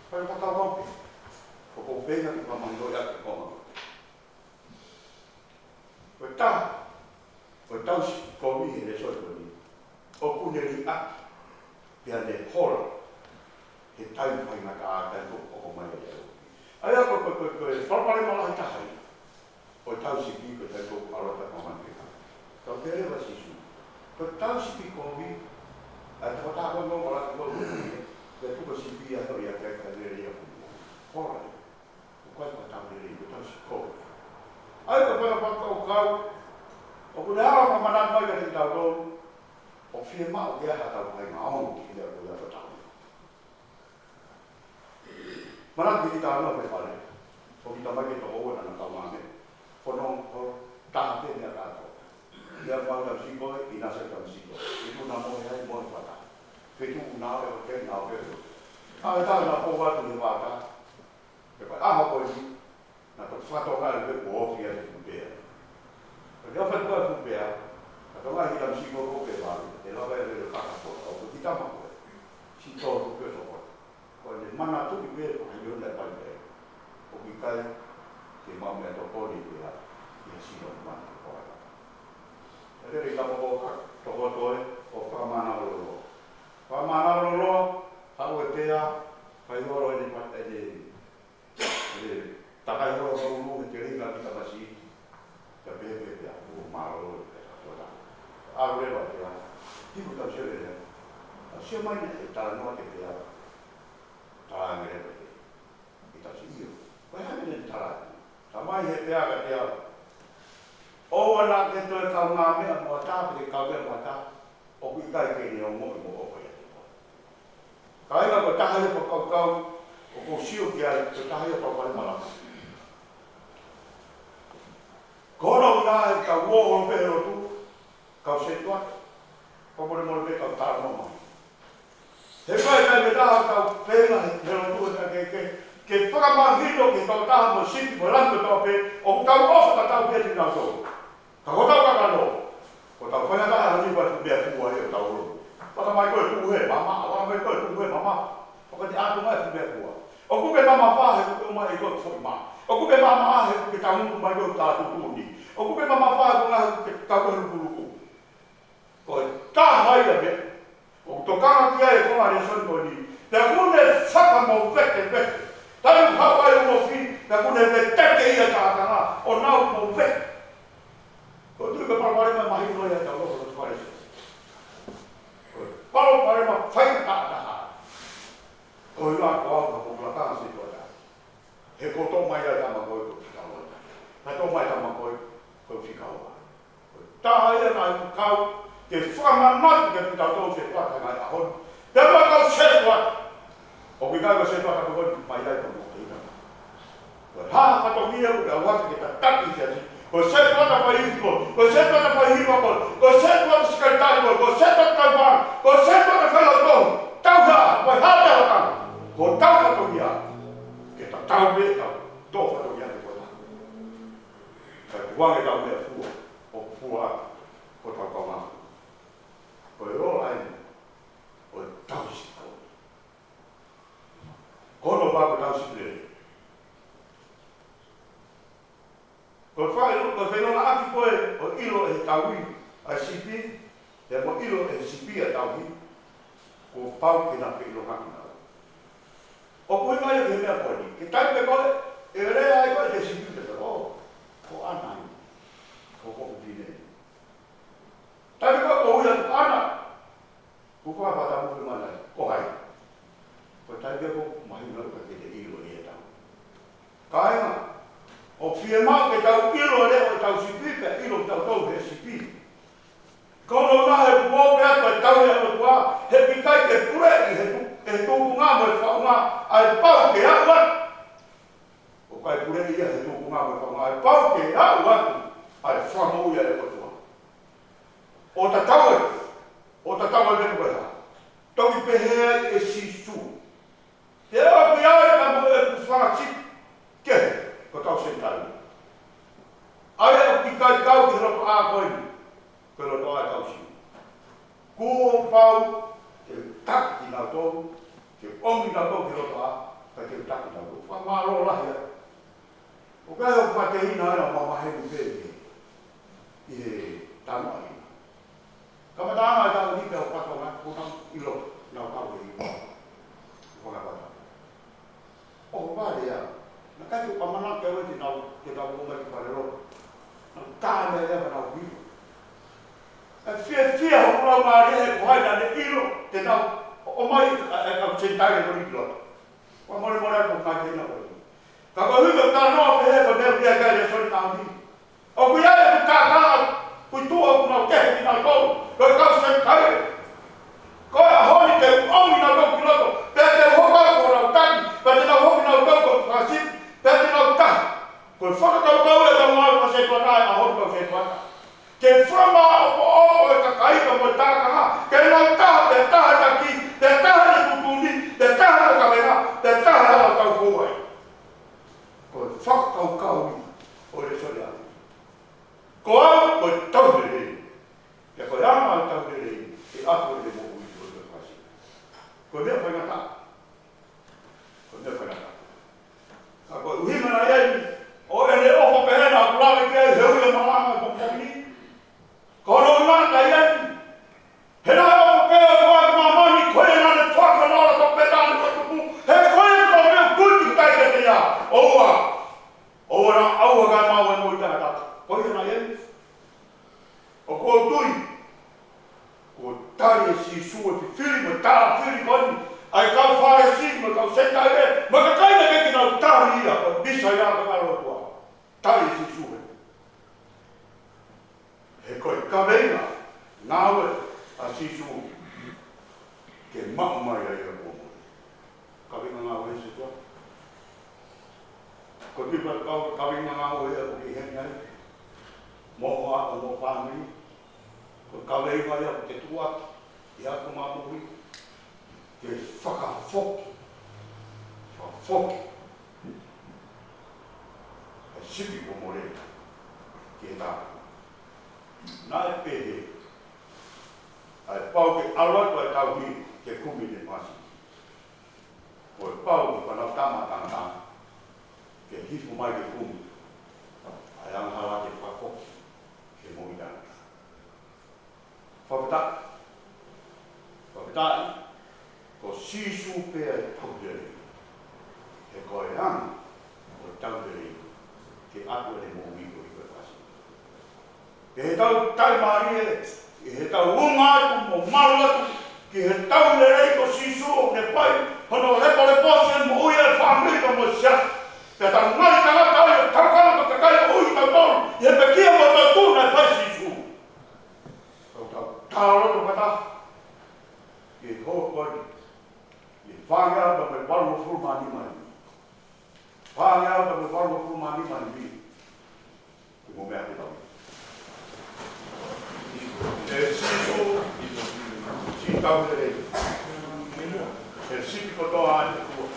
Pai whakawau pe, ko pēna ki whamango ia ke koma. Ko tā, ko tau si komi he le soi koni, o kuneri a, pia ne hora, he tai whai ngā ka ātai o mai e teo. Aia ko whapare malahi tahai. O tau sipi ko tai ko arata ko manpeka. Tau te rewa sisu. Ko tau sipi komi, a te whataka ngō maraki ko rūpine, te tuko sipi a hori a kai kai rere ia kumu. Hora, ko kai whatau rere, ko tau sipi komi. Ai ko pēra whakau kau, o kune ara ka manan mai ka te tau tōru, o whie mao kia hatau kai ngā aongu ki lea ko ia whatau. Mana ki ta no pe pare. O ki ta mai to o na ka mame. Ko no ko ta te ne ka to. Ya pa ta si ko i na se ta si ko. I tu na mo ya mo pa ta. Pe tu na o ke na o ke. A ta na po wa tu ni wa ta. Pe pa a ho ko ni. Na to fa to ga le ko fi ya tu pe. Pe ya fa ko tu pe. A to ga hi ta si ko ko pe pa. E la va le ka ka po. O ki ta ma ko. Si to ko pe to. Ko le mana tu ki pe ko i ona pa pe. O ki kai ke mame to poli pe a i si no mana ko ala. Ele ri ta mo ka to ko to o fa mana ro. Fa mana ro ha o te a kai ro ni pa te ele ta kai ro ro no te ri ga ki ta si. Ta pe pe a o ma ro pe to ta. A ro le ba te a. Ti ko ta se le. A se mai ne ta no te pe a. Tāra ngere pe. I ta si iyo. Koe hame ne tara. Ta mai he pea ka te ala. O wana ke toi kau ngā mea mua tā, pe kau mea mua tā. O kui kai ke ni o mo i mo o koe te koe. Ka inga ko taha e pa kau, o ko sio ki ai, ko taha e pa kau malama. Kono ngā e ka uoho pe rotu, kau se tua, ko more more pe kau tāra no mai. He kai kai me taha kau pēna he lo tua ke whakamahino ke tau taha mo siki mo lango tau pē, o tau ofa ka tau pēti nā tau. Ka hotau kakano, ko tau whangataha hani watu mea kua e o tau rono. Whakamai koe tuhe mama, whakamai koe tuhe mama, whakati atu mai tu mea kua. O kuke mama whahe kuke umai koe whoi maa. O kuke mama ahe kuke taungu mai koe tātu tūni. O kuke mama whahe kuke kakohe kuruku. Koe tāhai a me, o tokanga kia e koma re son koe ni. Te kune whaka mo veke veke. Taru hawai o mo fi, te kune me teke ia tātanga, o nau mo veke. Ko tui ka parawari mai mahi noi e tau loko o tuare se. Palo pare ma whaika tātaha. Ko hua ko au ka pukula kanga si toa tā. He ko tō mai ai tama koe ko whikaua. He tō mai tama koe ko whikaua. Taha ia nai kau, te whakamamatu ke pita tō se pata ngai a honu. Te mua kau se toa. O ki kau se toa ka koni mai ai tama koe ina. Ko haha kato mia ku ka wata ke ta taki se ati. Ko se toa pa hiko, ko se toa pa hiko ko se toa sekretari ko se toa ka wang, ko se toa ka whelo tō. Tau ha, ko hata o tau. Ko tau kato mia. Ke ta tau me tau, tō kato mia te kota. Ka kuange tau mea fua, o fua ko tau kaunga. Ko e rola ai, o tau si kau. Kono wako tau si plere. Ko whainona aki koe o ilo e taui a sipi, te mo ilo e sipi a taui, ko pau ki na pe ilo haki nao. O koe mai o ke mea koe ni, ke tai pe koe, e rea ai koe te sipi te taro, ko anai, ko koe tine. Tai pe koe ko uia ko ana, ko koe pata muke mana, ko hai. Ko tai pe koe mahi naruka ke te ilo e tau. Ka ainga, o fie mau ke tau ilo le o tau sipi pe ilo tau tau he sipi. Kono nga he kuo pe ato e tau he o tua, he pikai ke pure i he tūku ngā mo e whaunga ai pau ke au atu. O kai pure i he tūku ngā mo e whaunga ai pau ke au atu ai whamou ia e o tua. O ta tau e me koe ha. Tau i pehea e sisu. Te awa pe ai ka mo e kuswanga chip ke ko tau sentari. Ai o ki kai kau ki roto a koe ni, ko roto a tau si. Kua pau, te taki na tōu, te ongi na tōu ki roto a, ka te taki na tōu. Wha maro lahi a. O kai o pa te ina ana mamaheru pēne, i he tama a ina. Kamatanga e tau nika o patonga, kutang ilo na kau e ina. Waka pata. O pāre a. Na kai tu pamana ke o te nau o mai ki pare roto. Na kāne e ma nau vivo. E fia ho kurau ngā rea e kuhaina ne ilo te nau o mai e kau tsentai e koni kiloto. Wa more ako kai te ina koni. Ka ko huko ka noa pe he ko neu ria kai e soni nau ni. O kui ai e ku kā kāu, kui tua ku nau kehe ki nau kou, ko e kau tsentai. Ko e honi te ongi nau kou kiloto, pe te hoka ko nau taki, pe te nau hoki nau kou ko whakasip, pēti nau tahi. Koe whakatautau e tau ngāu ka se tuatai a hori kau se tuatai. Ke whrama opo e kakaika mo tākanga, ke nau taha te taha taki, te taha ni kutuni, te taha o kamenga, te taha ala tau kouai. Koe whakataukau ni o re sori ati. Ko au koe tau re rei. Ke koe ama au tau re rei, e ako re mo ui o te whasi. Koe mea whaingata. Koe mea whaingata. Ka koe uhimana iei, o ene ofa pehena a kulawe kia e heu e malanga e komponi. Kono unata iei, hena e ofa pehena koe ki mamani koe nane whaka nara to petani koe tupu, he koe to mea kuti tai te te ia. Oua na aua kai mau e moi taha tata. Koe hena iei. O koe tui, ko tari e si sua ti whiri, mo tara whiri koni, ai kau whare si, mo kau sentai e, mo ka kaina ke ki nau tari ia, o bisa ia ka karo tua. Tari si suhe. He koe kawenga, ngāwe, a si suhe, ke mau mai ai a kōmo. Kawenga ngāwe e si tua. Ko tipa kau kawenga ngāwe e a ki heni ai. Moho a o mo whāmini. Ko kawenga ia o te tua, ia ko māmuhi. ke whakafoki. Whakafoki. E sipi o more ke tā. Nā e pehe. Ai pau ke aroto e tau hi ke kumi te pasi. O e pau ke whanau tama tanga ke hifu mai ke kumi. Ai anghala ke whakoki ke moidana. Whapataki. Whapataki. Ko sisu pēa e taudere. He koe ang o taudere ke atu e mōmiko i koe pasi. Ke he tau taimari e, ke he tau unga atu mo maru atu, ke he taudere ko sisu o ne pai, hono repo le posi mo uia e whamika mo siasi. Te tau ngari tangata oi o taukana ko te kai o ui tau toru, i he pekia mo tau tūna e pai sisu. Tāroto kata, i hōkoi, i whāngea pa me waru furumani mai. Whāngea pa me waru furumani mai vi. Ki mo mea te tau. E siso, si tau te rei. E sipi kotoa ai te kua.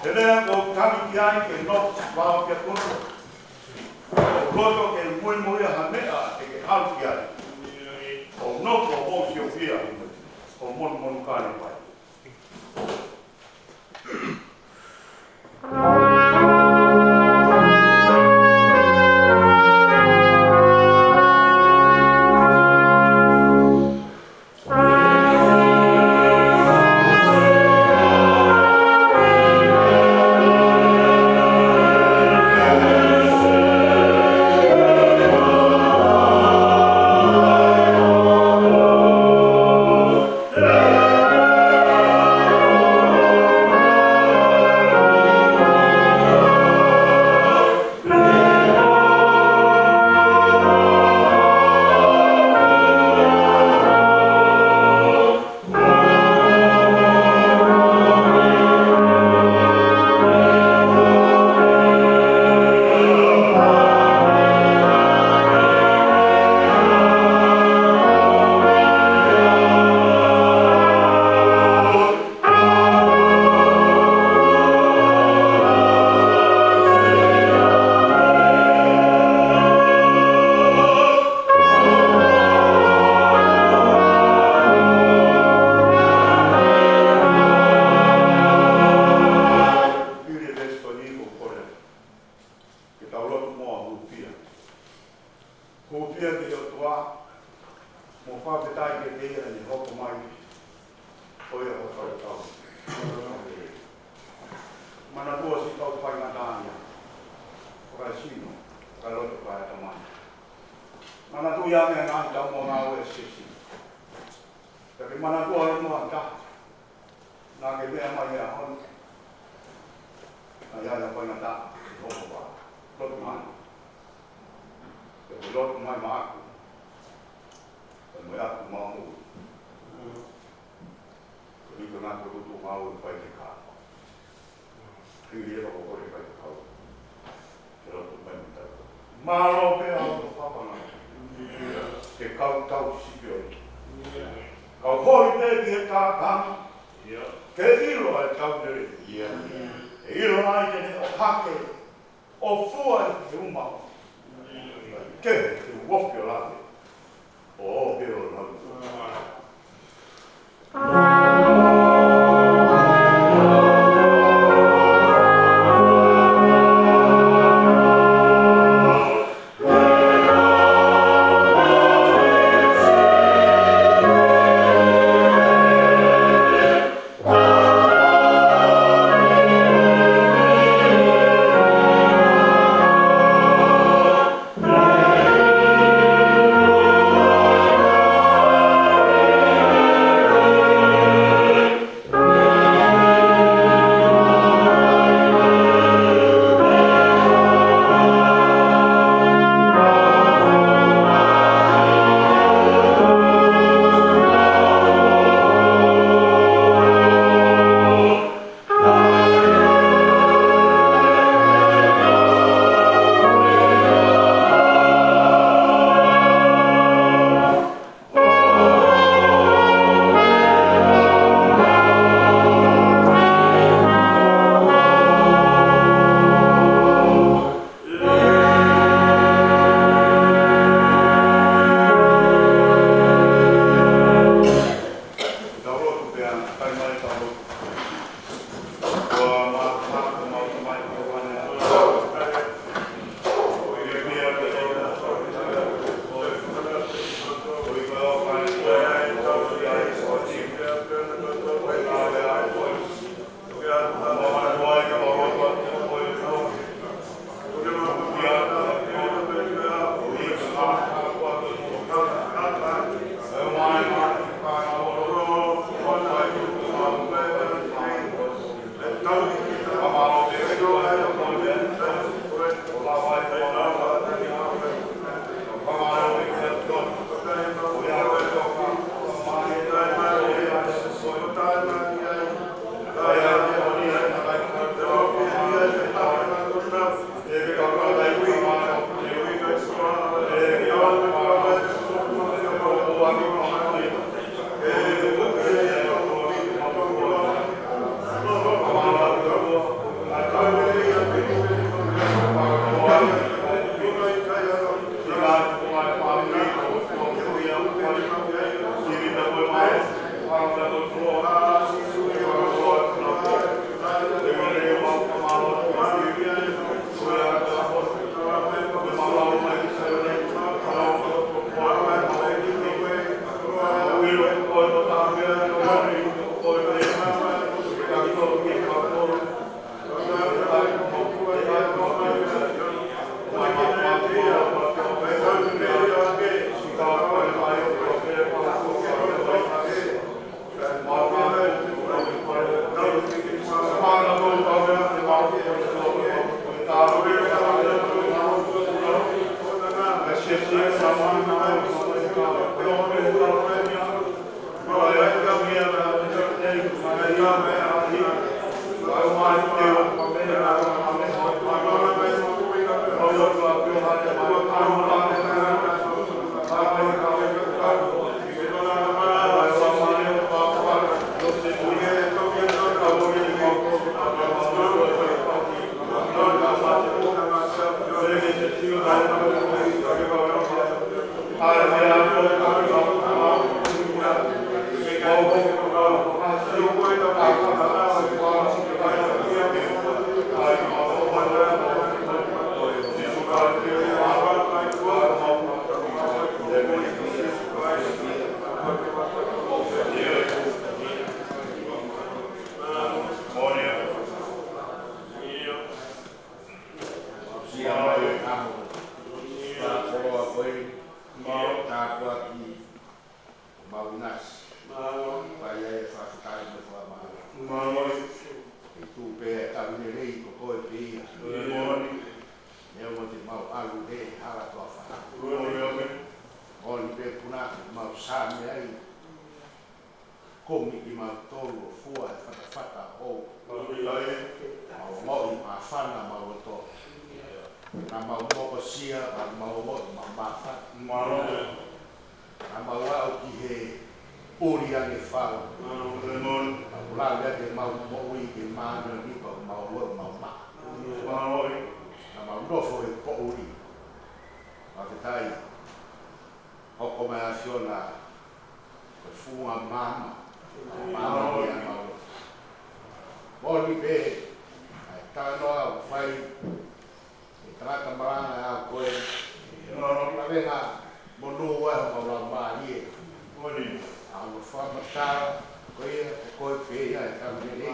E lea ko kami ki ai ke no wāo kia kono. O koto ke mui mui ha mea e ke hau ki ai. O noko o si o pia, o monu kāne pai. nasi. Malo. Pai ai whakatai me whamara. Malo. E tū pē tau ne rei ko koe pe ia. Neo mo te mau alu he hala toa whaka. Oni pe punaki mau sāme ai. Komi ki mau tolu o fua e whakawhaka o. Mau moi ma whana mau o tō. Nā mau moko sia, mau moi ma mawha. Nā mau au ki he uri ane whau. Au la lea te mau moi ke māna nipa mau ua mau ma. Nā mau nofo he po uri. Ma te tai. Hoko mai a fiona. Ko funga mama. Mama ia mau. Moni pe. Ai tānoa o whai. E tangata maranga a koe. Na venga. Monu ua ho mau rā ie. A o whamatara. Koe e koe pe ia e tau ne rei.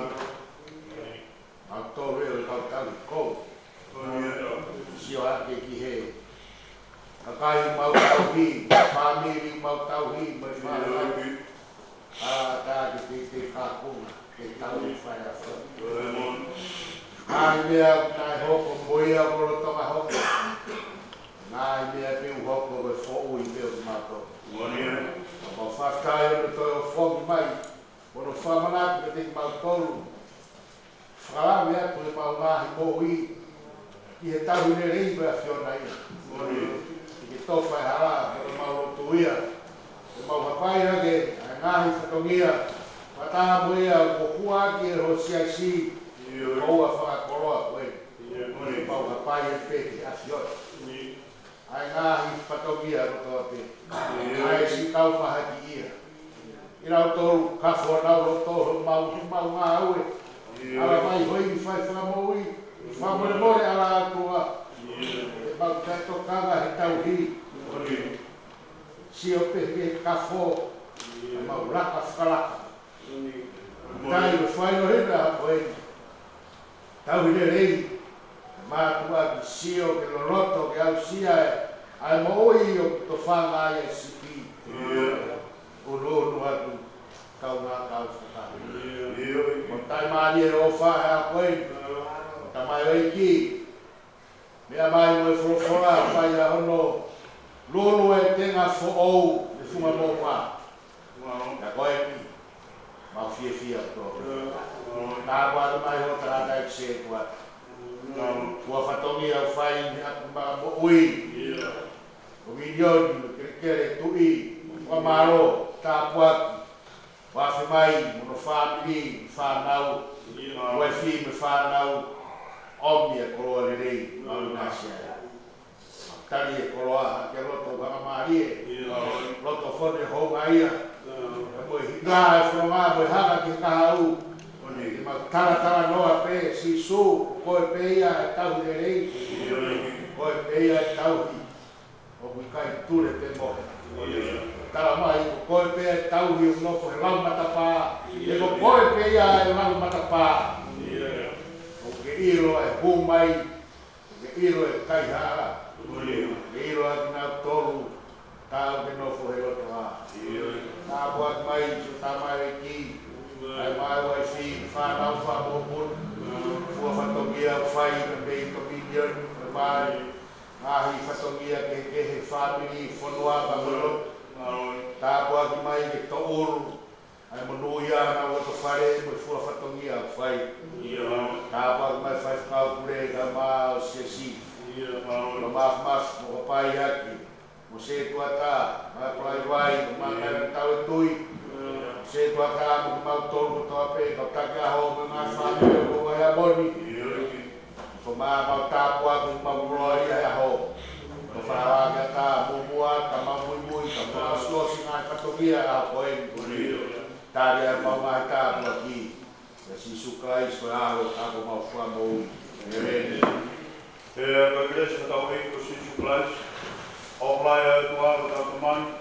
Au tō reo e kau tau i kou. Sio ake ki he. Kakai mau tau hi. Pāmiri mau tau hi. Mai whārai. Tā ki te kākuna. Ke tau i whai a whai. Nāi mea nai hoko moia moro tonga hoko. Nāi mea piu hoko koe who'u i peo ki mātou. Mau whakatai o toi o whongi mai. Mono whamanaki me te mau tolu. Whakala mea koe mau ngāhi mōi. I he tau ne rei mea whiona ia. I ke tōwhai hara, mono mau rotu ia. E mau hapai rake, a ngāhi whatongia. Wataha moia o kua ki e ho siaisi. Koua whakakoroa koe. E mau hapai e pēti a whiona. Ai ngāhi whatongia roto a pē. Ai si tau whahaki ia. I rau tōru kafo nau roto mau ngā aue. Ala mai hoi i whai whakamoi. Whamore more ala atua. E mau tato kanga he tau hi. Si o pehe kafo. E mau raka whakalaka. Tai o whaino hina a koe. Tau hine rei. Mātua ki sio ke loroto ke au sia e. Ai moi o to whanga e siki. O lonu atu. Kau ngā kau whakari. Mo tai maari e o whae a koe. Mo ta mai oi ki. Mea mai mo e whorofora whai a hono. Lonu e tenga who'ou. Me funga mō mā. Ka koe ki. Mau fie fia tō. Nā wātu mai ho tarata e kse kua. Kua whatongi au whai ni aku maa mo ui. O milioni, o kerekere tui. Kua maro, tāpuaki. Wafi mai, mono whamiri, whanau. Ue whi me whanau. Omi e koroa le rei. Mau nasia. Tari e koroa, ke roto whakamari e. Roto whone honga ia. Mo ngā e whanau, mo hanga ki kahau. Mau tara noa pe, si su, koe pe ia e tau le rei. Koe pe ia e tau hi. O kui kai ture pe mo. Tara mai, koe pe ia e tau hi unofo he lau matapā. E ko koe pe ia e lau matapā. O ke iro e humai. O ke iro e kai hara. Ke iro e kinau tolu. Tau ke nofo he roto ha. Nā buat mai, su tamai e ki. Ai mai wai fi whanau whamopun. Fua whatongia whai na mei kominion. Mai ngahi whatongia ke he whamiri whanua mamuro. Tāpua ki mai ke to uru. Ai monuia na wato whare mo fua whatongia whai. Tāpua ki mai whai whakau kure ka maa o siasi. Mo maf mo kapai haki. Mo se tuata, mai plai wai, mo mangai tau e tui. Se tua ka mo mau tolu to ape ka taki a ho me nga whāne o mai a boni. Ko maa mau tāpua ki mau roi a ho. Ko whāra kia tā mumua, ka mau mui, ka mau slosi ngai katongia a koe. Tāre a mau mai tāpua ki. Ya Sisu Christ ko aro ka ko mau whamou. Amen. E ka gresi ka tau hei ko Sisu Christ. O plai a tuaro ka kumani.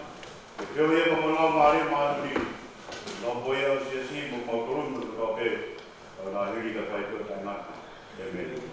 E pio e ka mo lau maari maari ni. Nō poia o siasi mo mau korunu ka pē. Nā hiri ka kai kua tai naka. Amen.